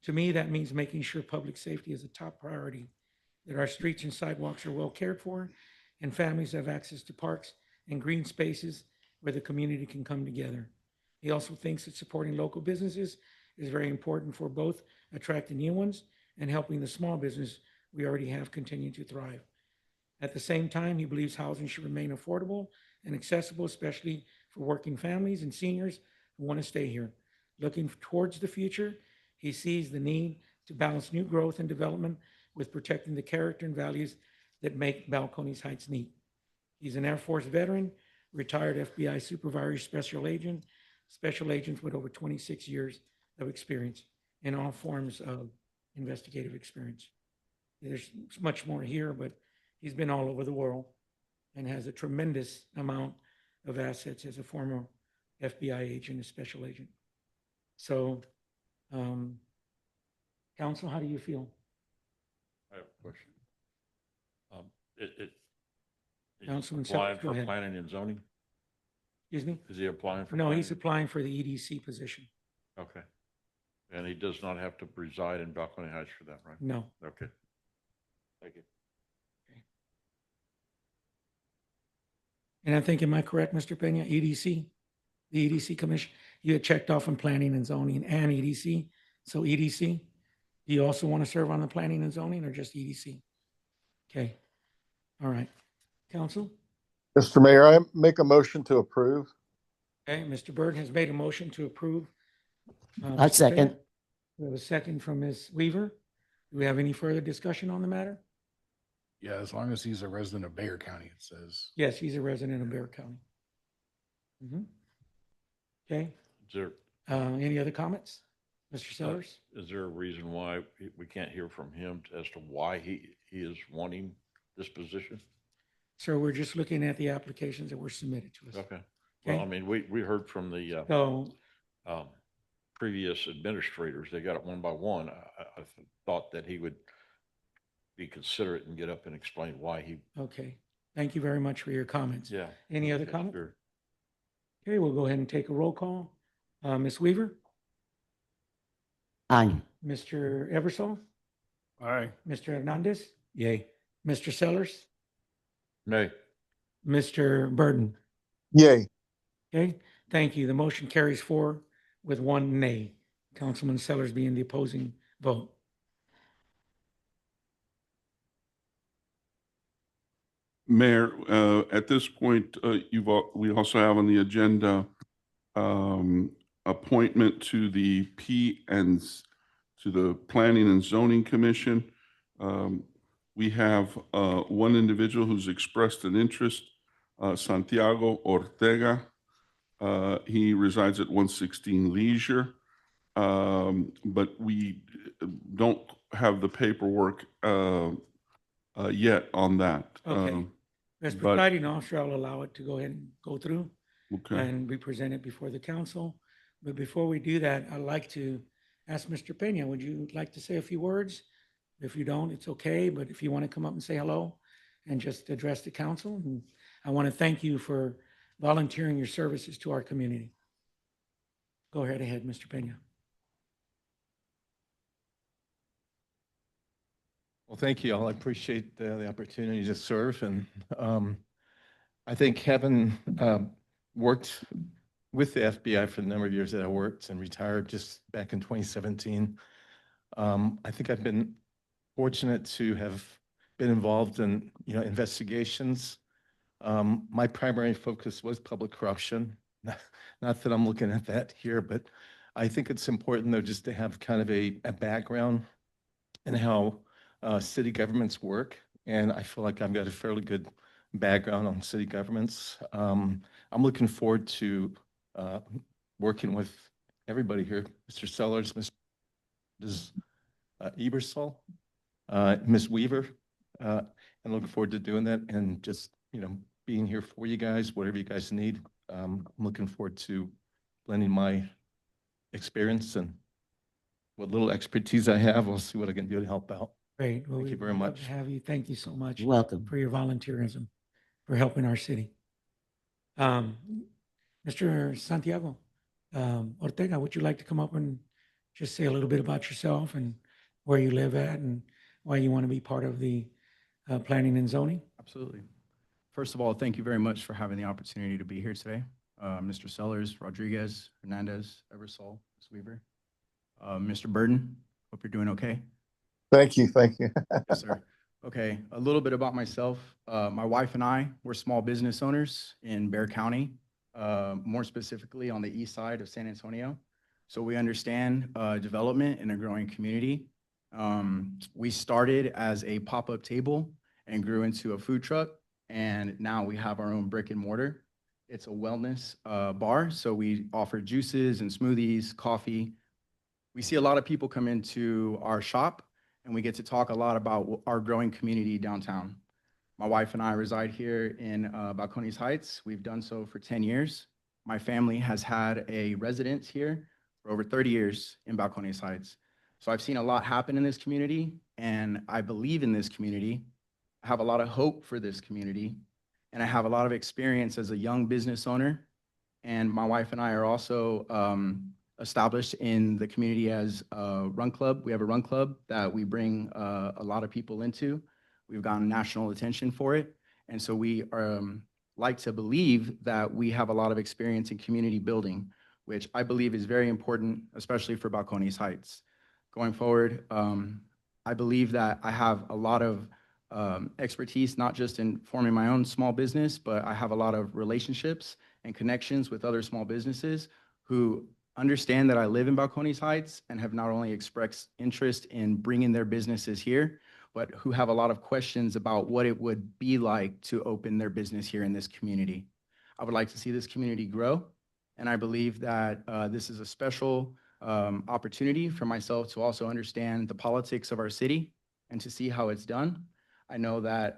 To me, that means making sure public safety is a top priority, that our streets and sidewalks are well cared for, and families have access to parks and green spaces where the community can come together. He also thinks that supporting local businesses is very important for both attracting new ones and helping the small business we already have continue to thrive. At the same time, he believes housing should remain affordable and accessible, especially for working families and seniors who want to stay here. Looking towards the future, he sees the need to balance new growth and development with protecting the character and values that make Balcones Heights neat. He's an Air Force veteran, retired FBI supervisory special agent with over 26 years of experience in all forms of investigative experience. There's much more here, but he's been all over the world and has a tremendous amount of assets as a former FBI agent, a special agent. So, Counsel, how do you feel? I have a question. He's Councilman applying Sellers, go for ahead. planning and zoning? Excuse me? Is he applying for? No, planning? he's applying for the EDC position. Okay. And he does not have to reside in Balcony Heights for that, right? No. Okay. Thank you. And I think, am I correct, Mr. Peña, EDC? The EDC commission, you had checked off on planning and zoning and EDC. So EDC, do you also want to serve on the planning and zoning or just EDC? Okay. All right. Counsel? Mr. Mayor, I make a motion to approve. Okay, Mr. Byrd has made a motion to approve. I Mr. second. Peña. We have a second from Ms. Weaver. Do we have any further discussion on the matter? Yeah, as long as he's a resident of Bexar County, it says. Yes, he's a resident of Bexar County. Mhm. Okay, Is there, any other comments? Mr. Sellers? Is there a reason why we can't hear from him as to why he is wanting this position? Sir, we're just looking at the applications that were submitted to us. Okay. Well, I Okay. mean, we heard from the So, previous administrators. They got it one by one. I thought that he would be considerate and get up and explain why he, okay. Thank you very much for your comments. yeah. Any other Okay, comment? sure. Okay, we'll go ahead and take a roll call. Ms. Weaver? Aye. Mr. Eversole? Aye. Mr. Hernandez? Yay. Mr. Sellers? Nay. Mr. Burden? Yay. Okay, thank you. The motion carries 4 with 1 nay. Councilman Sellers being the opposing vote. Mayor, at this point, we also have on the agenda appointment to the to the Planning and Zoning Commission. We have one individual who's expressed an interest, Santiago Ortega. He resides at 116 Leisure, but we don't have the paperwork yet on that. Okay. As but- presiding officer, I'll allow it to go ahead and go through Okay. and be presented before the council. But before we do that, I'd like to ask Mr. Peña, would you like to say a few words? If you don't, it's okay, but if you want to come up and say hello and just address the council, and I want to thank you for volunteering your services to our community. Go ahead, Mr. Peña. Well, thank you all. I appreciate the opportunity to serve. And I think having worked with the FBI for the number of years that I worked and retired just back in 2017, I think I've been fortunate to have been involved in, investigations. My primary focus was public corruption. Not that I'm looking at that here, but I think it's important though, just to have kind of a background in how city governments work. And I feel like I've got a fairly good background on city governments. I'm looking forward to working with everybody here, Mr. Sellers, Ms. Ebersol, Ms. Weaver, and looking forward to doing that and just, being here for you guys, whatever you guys need. I'm looking forward to lending my experience and what little expertise I have. We'll see what I can do to help out. Great. Well, Thank you we'd very love much. to have you. Thank you so much. Welcome. For your volunteerism, for helping our city. Mr. Santiago Ortega, would you like to come up and just say a little bit about yourself and where you live at and why you want to be part of the planning and zoning? Absolutely. First of all, thank you very much for having the opportunity to be here today. Mr. Sellers, Rodriguez, Hernandez, Eversole, Ms. Weaver. Mr. Burden, hope you're doing okay. Thank you. Thank you. Yes, sir. Okay, a little bit about myself. My wife and I, we're small business owners in Bexar County, more specifically on the east side of San Antonio. So we understand development in a growing community. We started as a pop-up table and grew into a food truck, and now we have our own brick and mortar. It's a wellness bar, so we offer juices and smoothies, coffee. We see a lot of people come into our shop, and we get to talk a lot about our growing community downtown. My wife and I reside here in Balcones Heights. We've done so for 10 years. My family has had a residence here for over 30 years in Balcones Heights. So I've seen a lot happen in this community, and I believe in this community. I have a lot of hope for this community, and I have a lot of experience as a young business owner. And my wife and I are also established in the community as a run club. We have a run club that we bring a lot of people into. We've gotten national attention for it. And so we like to believe that we have a lot of experience in community building, which I believe is very important, especially for Balcones Heights. Going forward, I believe that I have a lot of expertise, not just in forming my own small business, but I have a lot of relationships and connections with other small businesses who understand that I live in Balcones Heights and have not only expressed interest in bringing their businesses here, but who have a lot of questions about what it would be like to open their business here in this community. I would like to see this community grow, and I believe that this is a special opportunity for myself to also understand the politics of our city and to see how it's done. I know that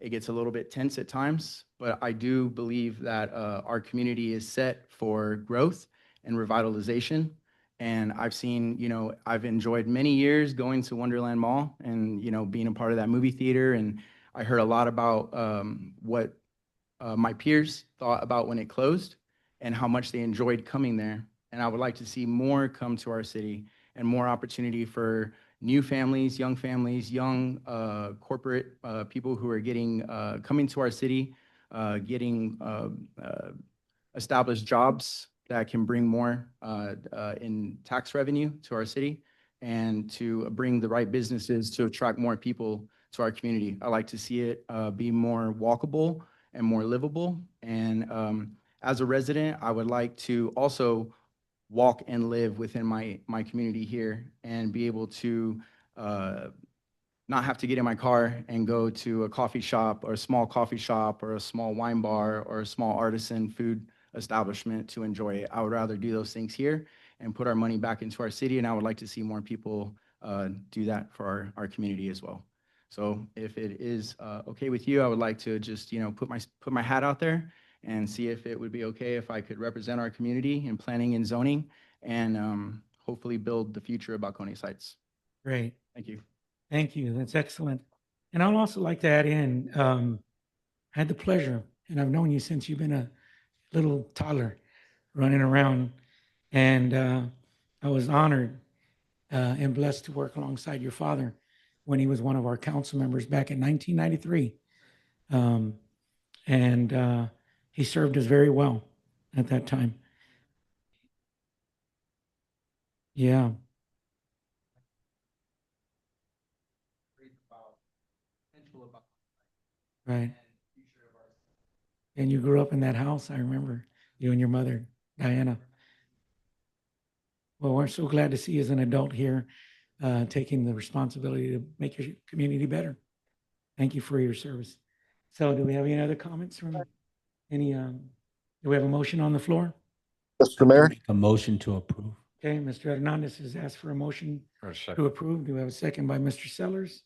it gets a little bit tense at times, but I do believe that our community is set for growth and revitalization. And I've seen, I've enjoyed many years going to Wonderland Mall and, being a part of that movie theater. And I heard a lot about what my peers thought about when it closed and how much they enjoyed coming there. And I would like to see more come to our city and more opportunity for new families, young corporate people who are coming to our city, getting established jobs that can bring more in tax revenue to our city and to bring the right businesses to attract more people to our community. I like to see it be more walkable and more livable. And as a resident, I would like to also walk and live within my community here and be able to not have to get in my car and go to a coffee shop or a small coffee shop or a small wine bar or a small artisan food establishment to enjoy it. I would rather do those things here and put our money back into our city. And I would like to see more people do that for our community as well. So if it is okay with you, I would like to just, put my hat out there and see if it would be okay if I could represent our community in planning and zoning and hopefully build the future of Balcony Sites. Great. Thank you. Thank you. That's excellent. And I'd also like to add in, I had the pleasure, and I've known you since you've been a little toddler running around, and I was honored and blessed to work alongside your father when he was one of our council members back in 1993. And he served us very well at that time. Yeah. Right. And you grew up in that house, I remember, you and your mother, Diana. Well, we're so glad to see you as an adult here, taking the responsibility to make your community better. Thank you for your service. So do we have any other comments from any, do we have a motion on the floor? Mr. Mayor, Make a motion to approve. Okay, Mr. Hernandez has asked for a motion to approve. Do we have a second by Mr. Sellers?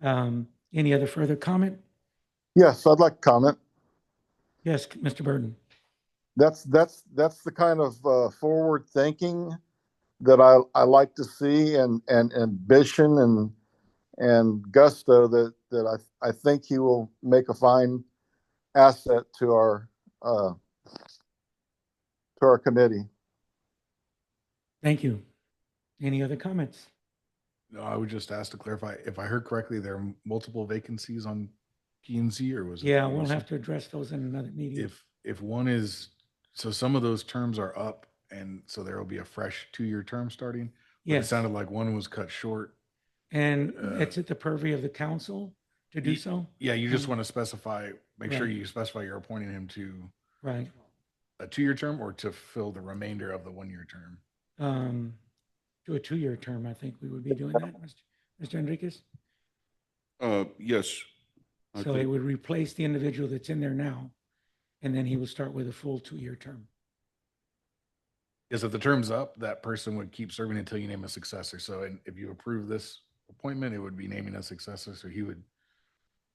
Any other further comment? yes, I'd like to comment. Yes, Mr. Burton. That's the kind of forward thinking that I like to see and ambition and gusto that I think he will make a fine asset to our committee. Thank you. Any other comments? No, I would just ask to clarify, if I heard correctly, there are multiple vacancies on P and Z, or was it? Yeah, we'll have to address those in another meeting. If one is, so some of those terms are up, and so there will be a fresh 2-year term starting? But it Yes. sounded like one was cut short. And it's at the purview of the council to do Ye- so? Yeah, you just want to specify, make sure Right. you specify you're appointing him to Right. a 2-year term or to fill the remainder of the 1-year term. To a 2-year term, I think we would be doing that, Mr. Enriquez. Yes. I So it think- would replace the individual that's in there now, and then he will start with a full 2-year term. Because if the term's up, that person would keep serving until you name a successor. So if you approve this appointment, it would be naming a successor. So he would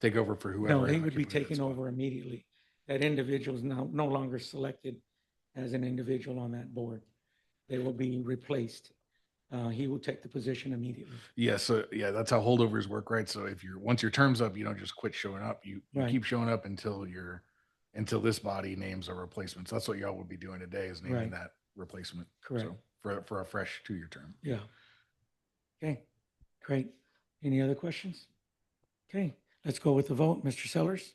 take over for whoever. No, he would be occupied that taken spot. over immediately. That individual is now no longer selected as an individual on that board. They will be replaced. He will take the position immediately. Yeah, so yeah, that's how holdovers work, right? So if once your term's up, you don't just quit showing up. You Right. keep showing up until this body names a replacement. So that's what y'all would be doing today, is naming Right. that replacement. Correct. So for a fresh 2-year term. Yeah. Okay, great. Any other questions? Okay, let's go with the vote. Mr. Sellers,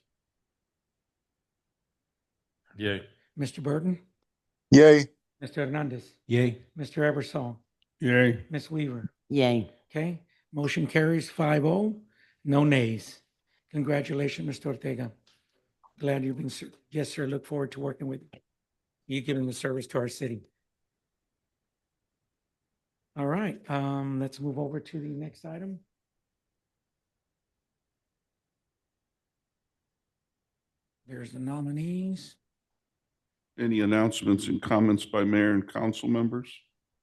Yay. Mr. Burton, Yay. Mr. Hernandez, Yay. Mr. Eversol, Yay. Ms. Weaver. Yay. Okay, motion carries 5-0, no nays. Congratulations, Mr. Ortega. Glad you've been, yes, sir, look forward to working with you, giving the service to our city. All right, let's move over to the next item. There's the nominees. Any announcements and comments by mayor and council members?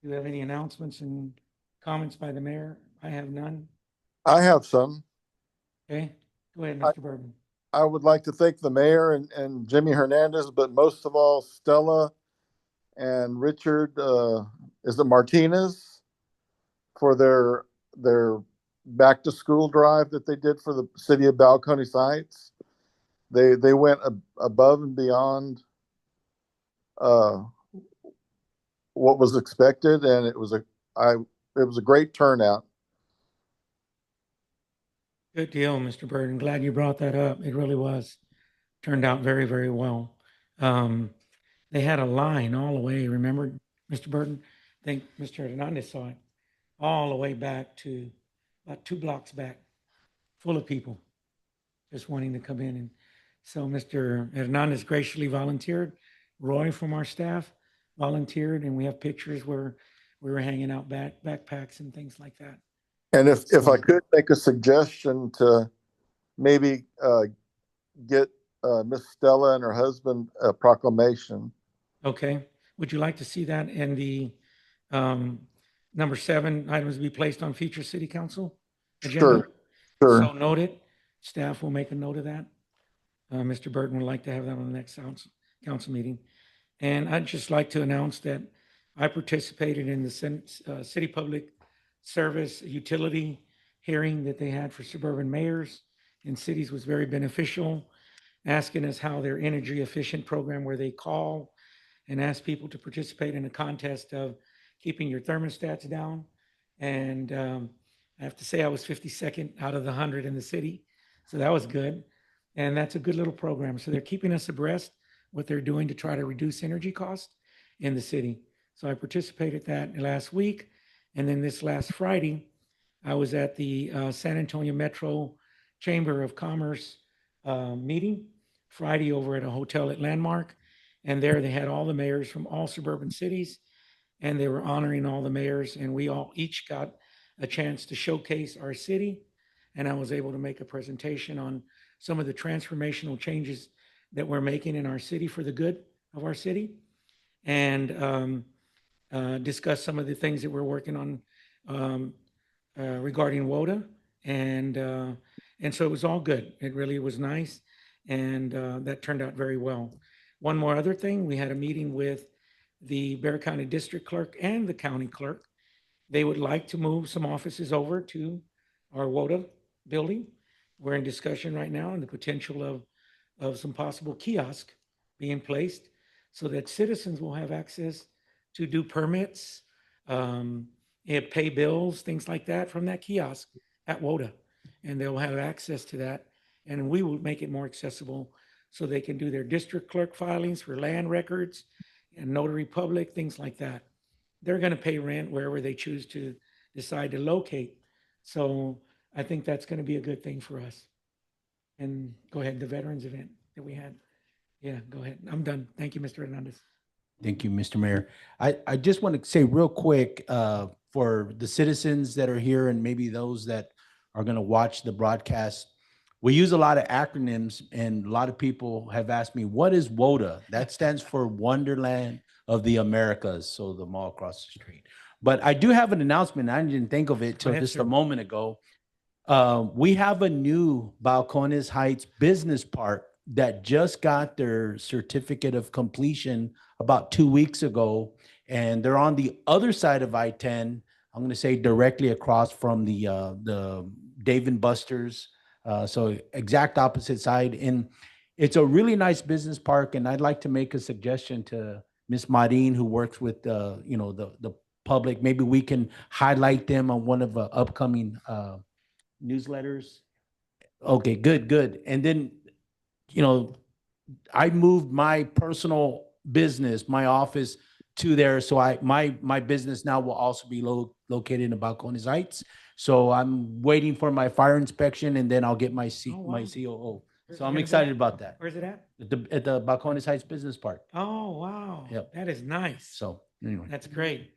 Do you have any announcements and comments by the mayor? I have none. I have some. Okay, go ahead, I- Mr. Burton. I would like to thank the mayor and Jimmy Hernandez, but most of all, Stella and Richard, is it Martinez? For their back to school drive that they did for the city of Balcones Heights. They went above and beyond what was expected, and it was a great turnout. Good deal, Mr. Burton. Glad you brought that up. It really was. Turned out very, very well. They had a line all the way, remember, Mr. Burton? I think Mr. Hernandez saw it, all the way back to about 2 blocks back, full of people just wanting to come in. And so Mr. Hernandez graciously volunteered. Roy from our staff volunteered, and we have pictures where we were hanging out backpacks and things like that. And if I could make a suggestion to maybe get Miss Stella and her husband a proclamation. Okay, would you like to see that in the number 7 items to be placed on future city council agenda? Sure. So noted. Staff will make a note of that. Mr. Burton would like to have that on the next council meeting. And I'd just like to announce that I participated in the City Public Service Utility hearing that they had for suburban mayors and cities was very beneficial, asking us how their energy efficient program where they call and ask people to participate in a contest of keeping your thermostats down. And I have to say I was 52nd out of the 100 in the city. So that was good. And that's a good little program. So they're keeping us abreast what they're doing to try to reduce energy costs in the city. So I participated that last week. And then this last Friday, I was at the San Antonio Metro Chamber of Commerce meeting Friday over at a hotel at Landmark. And there they had all the mayors from all suburban cities, and they were honoring all the mayors, and we all each got a chance to showcase our city. And I was able to make a presentation on some of the transformational changes that we're making in our city for the good of our city, and discuss some of the things that we're working on regarding WODA. And so it was all good. It really was nice. And that turned out very well. One more other thing, we had a meeting with the Bexar County District Clerk and the County Clerk. They would like to move some offices over to our WODA building. We're in discussion right now on the potential of some possible kiosk being placed so that citizens will have access to do permits, pay bills, things like that from that kiosk at WODA. And they'll have access to that. And we will make it more accessible so they can do their district clerk filings for land records and notary public, things like that. They're going to pay rent wherever they choose to decide to locate. So I think that's going to be a good thing for us. And go ahead, the veterans event that we had. Yeah, go ahead. I'm done. Thank you, Mr. Hernandez. Thank you, Mr. Mayor. I just want to say real quick for the citizens that are here and maybe those that are going to watch the broadcast, we use a lot of acronyms, and a lot of people have asked me, what is WODA? That stands for Wonderland of the Americas, so the mall across the street. But I do have an announcement. I didn't think of it till ahead, just sir. a moment ago. We have a new Balcones Heights Business Park that just got their certificate of completion about 2 weeks ago. And they're on the other side of I-10. I'm going to say directly across from the Dave and Buster's. So exact opposite side. And it's a really nice business park. And I'd like to make a suggestion to Ms. Marin, who works with the public. Maybe we can highlight them on one of the upcoming newsletters. Okay, good. And then, I moved my personal business, my office to there. So my business now will also be located in Balcones Heights. So I'm waiting for my fire inspection, and then I'll get my Oh, wow. my COO. So I'm Where's excited that? about that. Where's it at? At the Balcones Heights Business Park. Oh, wow. Yep. That is nice. So anyway. That's great.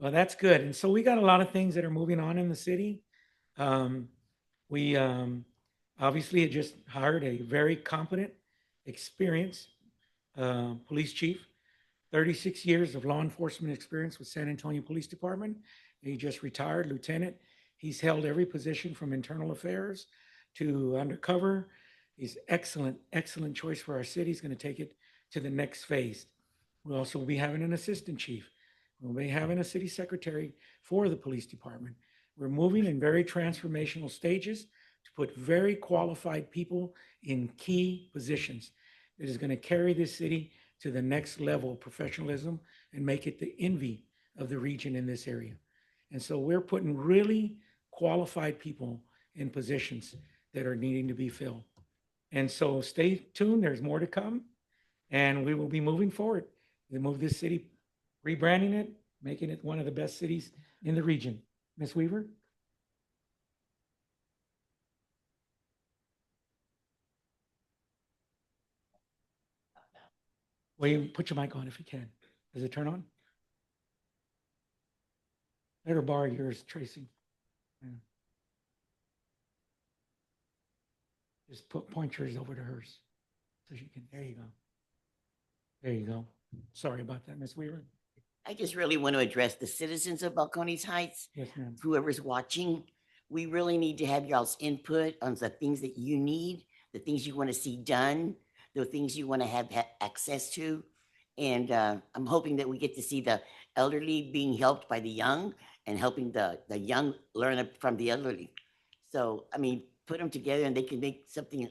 Well, that's good. And so we got a lot of things that are moving on in the city. We obviously had just hired a very competent, experienced police chief. 36 years of law enforcement experience with San Antonio Police Department. He just retired, lieutenant. He's held every position from internal affairs to undercover. He's excellent, excellent choice for our city. He's going to take it to the next phase. We'll also be having an assistant chief. We'll be having a city secretary for the police department. We're moving in very transformational stages to put very qualified people in key positions that is going to carry this city to the next level of professionalism and make it the envy of the region in this area. And so we're putting really qualified people in positions that are needing to be filled. And so stay tuned, there's more to come, and we will be moving forward. We move this city, rebranding it, making it one of the best cities in the region. Ms. Weaver? Well, you put your mic on if you can. Does it turn on? Better borrow yours, Tracy. Yeah. Just point yours over to hers so she can, there you go. There you go. Sorry about that, Ms. Weaver. I just really want to address the citizens of Balcones Heights, Yes, ma'am. whoever's watching. We really need to have y'all's input on the things that you need, the things you want to see done, the things you want to have access to. And I'm hoping that we get to see the elderly being helped by the young and helping the young learn from the elderly. So, I mean, put them together and they can make something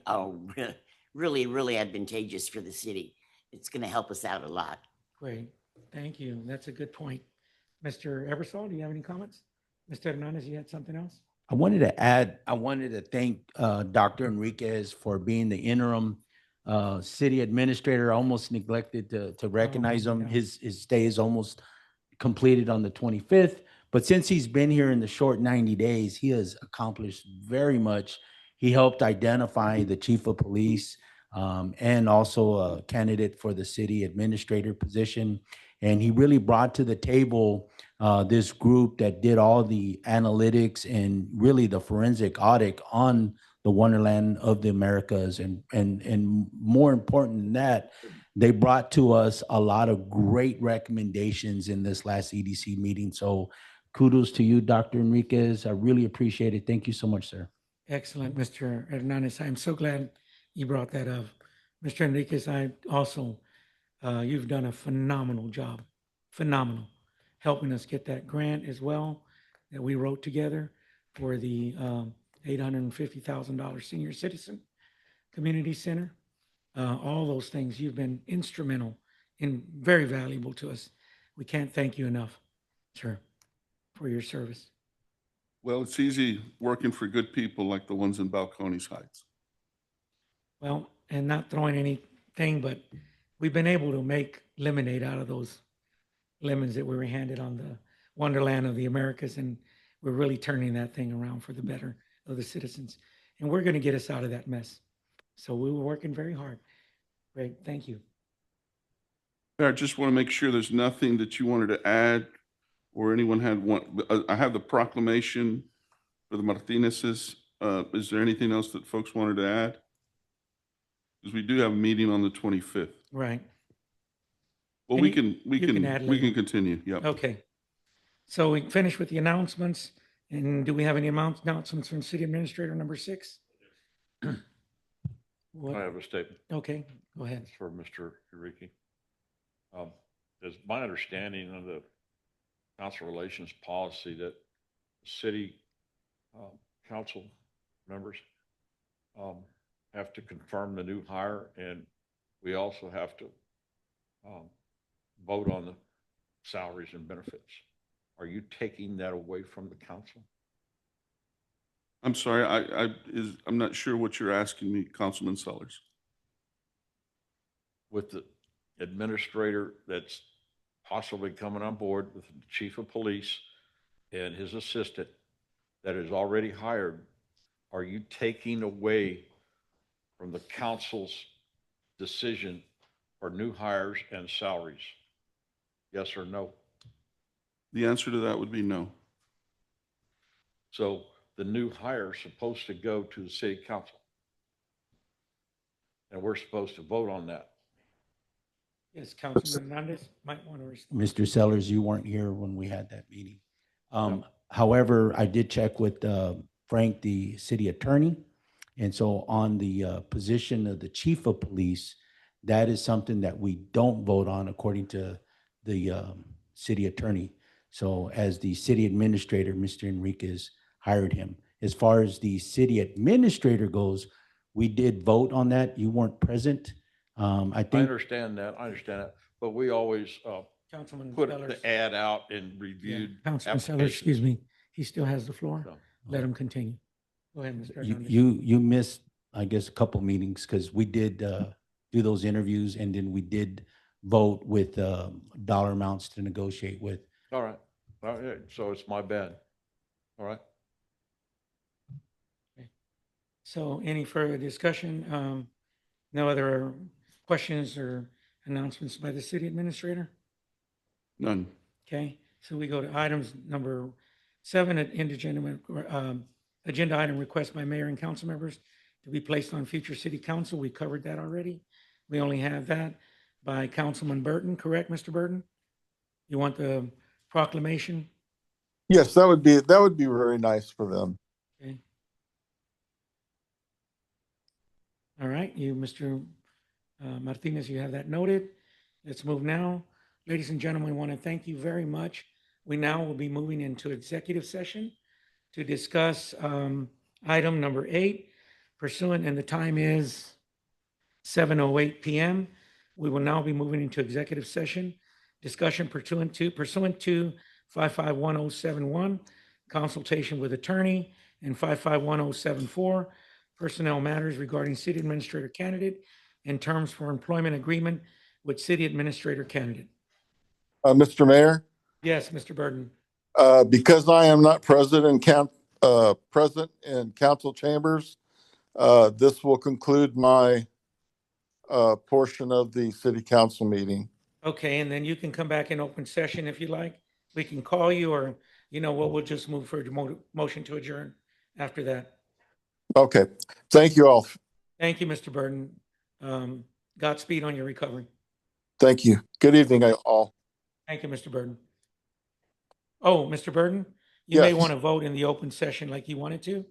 really, really advantageous for the city. It's going to help us out a lot. Great. Thank you. That's a good point. Mr. Eversole, do you have any comments? Mr. Hernandez, you had something else? I wanted to thank Dr. Enriquez for being the interim city administrator. I almost neglected to recognize him. yeah. His stay is almost completed on the 25th. But since he's been here in the short 90 days, he has accomplished very much. He helped identify the chief of police and also a candidate for the city administrator position. And he really brought to the table this group that did all the analytics and really the forensic audit on the Wonderland of the Americas. And more important than that, they brought to us a lot of great recommendations in this last EDC meeting. So kudos to you, Dr. Enriquez. I really appreciate it. Thank you so much, sir. Excellent, Mr. Hernandez. I'm so glad you brought that up. Mr. Enriquez, I also, you've done a phenomenal job, phenomenal, helping us get that grant as well that we wrote together for the $850,000 senior citizen community center. All those things, you've been instrumental and very valuable to us. We can't thank you enough, sir, for your service. Well, it's easy working for good people like the ones in Balcones Heights. Well, and not throwing anything, but we've been able to make lemonade out of those lemons that we were handed on the Wonderland of the Americas, and we're really turning that thing around for the better of the citizens. And we're going to get us out of that mess. So we were working very hard. Great, thank you. I just want to make sure there's nothing that you wanted to add or anyone had one. I have the proclamation for the Martinez's. Is there anything else that folks wanted to add? Because we do have a meeting on the 25th. Right. Well, And we you- can you can add we later. can continue. Yep. Okay. So we finished with the announcements. And do we have any announcements from City Administrator number 6? What? I have a statement. Okay, go ahead. It's for Mr. Uriki. It's my understanding of the council relations policy that city council members have to confirm the new hire, and we also have to vote on the salaries and benefits. Are you taking that away from the council? I'm sorry. I'm not sure what you're asking me, Councilman Sellers. With the administrator that's possibly coming on board with the chief of police and his assistant that is already hired, are you taking away from the council's decision for new hires and salaries? Yes or no? The answer to that would be no. So the new hire is supposed to go to the city council. And we're supposed to vote on that. Yes, Councilman Hernandez might want to respond. Mr. Sellers, you weren't here when we had that meeting. However, I did check with Frank, the city attorney. And so on the position of the chief of police, that is something that we don't vote on according to the city attorney. So as the city administrator, Mr. Enriquez hired him. As far as the city administrator goes, we did vote on that. You weren't present. I I think, understand that, but we always Councilman put Sellers. the ad out and Yeah, reviewed Councilman Sellers, excuse applications. me. He still has the floor. So, Let him continue. Go ahead, Mr. you, Hernandez. you missed, I guess, a couple meetings because we did do those interviews and then we did vote with dollar amounts to negotiate with. All right. So it's my bad. All right. So any further discussion? No other questions or announcements by the city administrator? None. Okay, so we go to items number 7, agenda item request by mayor and council members to be placed on future city council. We covered that already. We only have that by Councilman Burton, correct, Mr. Burton? You want the proclamation? Yes, that would be very nice for them. Okay. All right, you, Mr. Martinez, you have that noted. Let's move now. Ladies and gentlemen, I want to thank you very much. We now will be moving into executive session to discuss item number 8 pursuant, and the time is 7:08 PM. We will now be moving into executive session. Discussion pursuant to 551071, consultation with attorney, and 551074, personnel matters regarding city administrator candidate and terms for employment agreement with city administrator candidate. Mr. Mayor, Yes, Mr. Burton. because I am not present in council chambers, this will conclude my portion of the city council meeting. Okay, and then you can come back in open session if you like. We can call you, or, you know what, we'll just move for a motion to adjourn after that. Okay, thank you all. Thank you, Mr. Burton. Godspeed on your recovery. Thank you. Good evening, all. Thank you, Mr. Burton. Oh, Mr. Burton, you may Yes. want to vote in the open session like you wanted to.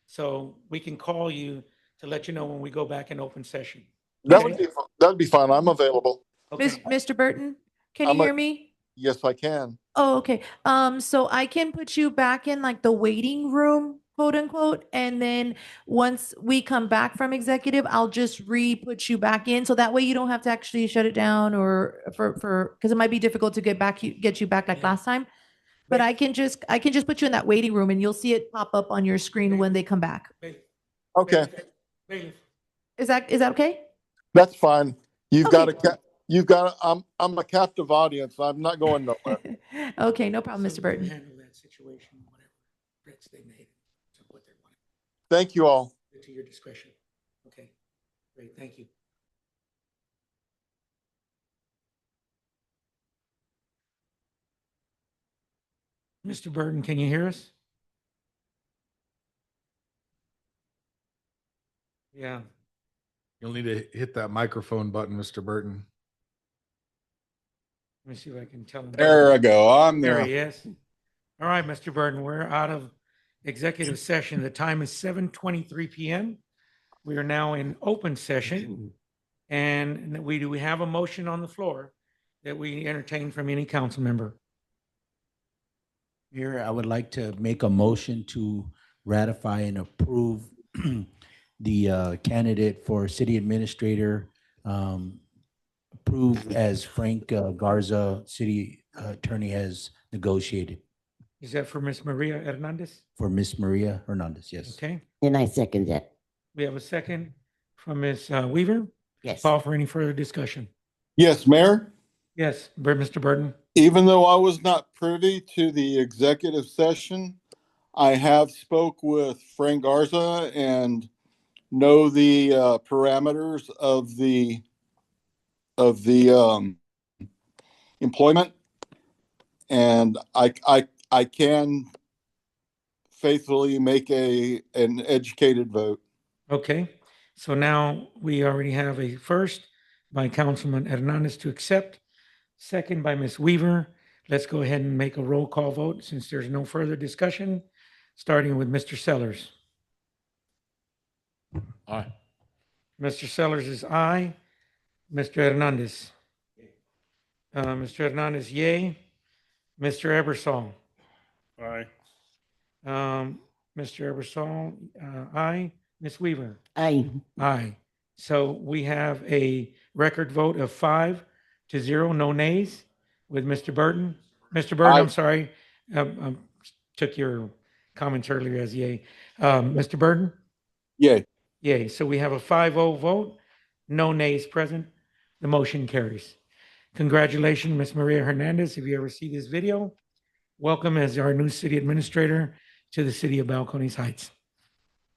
So we can call you to let you know when we go back in open session. That'd be fine. I'm available. Okay. Mr. Burton, can you I'm a- hear me? Yes, I can. Oh, okay. So I can put you back in like the waiting room, quote unquote, and then once we come back from executive, I'll just re-put you back in, so that way you don't have to actually shut it down or because it might be difficult to get you back like Yeah. last time. But I can just put you in that waiting room and you'll see it pop up on your screen when they come back. Okay, Bailiff. Is that okay? that's fine. You've got Okay. I'm a captive audience. I'm not going nowhere. Okay, no problem, So Mr. you Burton. Handle that situation, whatever threats they made, to what they want, Thank you all. to your discretion. Okay, great, thank you. Mr. Burton, can you hear us? Yeah, You'll need to hit that microphone button, Mr. Burton. let me see if I can tell him. There I go. I'm There there. he is. All right, Mr. Burton, we're out of executive session. The time is 7:23 PM. We are now in open session. And we have a motion on the floor that we entertain from any council member. Mayor, I would like to make a motion to ratify and approve the candidate for city administrator, approved as Frank Garza, city attorney, has negotiated Is that for Ms. Maria Hernandez? for Miss Maria Hernandez, yes. Okay, And I second that. we have a second from Ms. Weaver. Yes. Call for any further discussion. Yes, Mayor. Yes, Mr. Burton. Even though I was not privy to the executive session, I have spoke with Frank Garza and know the parameters of the employment, and I can faithfully make an educated vote. Okay, so now we already have a first by Councilman Hernandez to accept, second by Ms. Weaver. Let's go ahead and make a roll call vote since there's no further discussion, starting with Mr. Sellers. Aye. Mr. Sellers is aye. Mr. Hernandez. Mr. Hernandez, yay. Mr. Ebersol. Aye. Mr. Ebersol, aye. Ms. Weaver. Aye. Aye. So we have a record vote of 5-0, no nays with Mr. Burton. Mr. Burton, Aye. I'm sorry. Took your comments earlier as yay. Mr. Burton? Yay. Yay. So we have a 5-0 vote, no nays present. The motion carries. Congratulations, Ms. Maria Hernandez. If you ever see this video, welcome as our new city administrator to the city of Balcones Heights.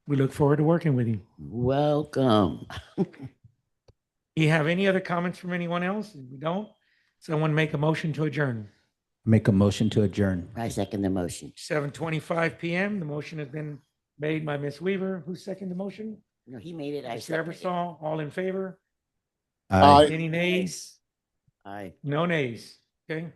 We look forward to working with you. Welcome. Do you have any other comments from anyone else? If we don't, someone make a motion to adjourn. Make a motion to adjourn. I second the motion. 7:25 PM. The motion has been made by Ms. Weaver. Who seconded the motion? No, he made it. I Mr. seconded it. Eversol, all in favor? Aye. Any nays? Aye. No nays. Okay.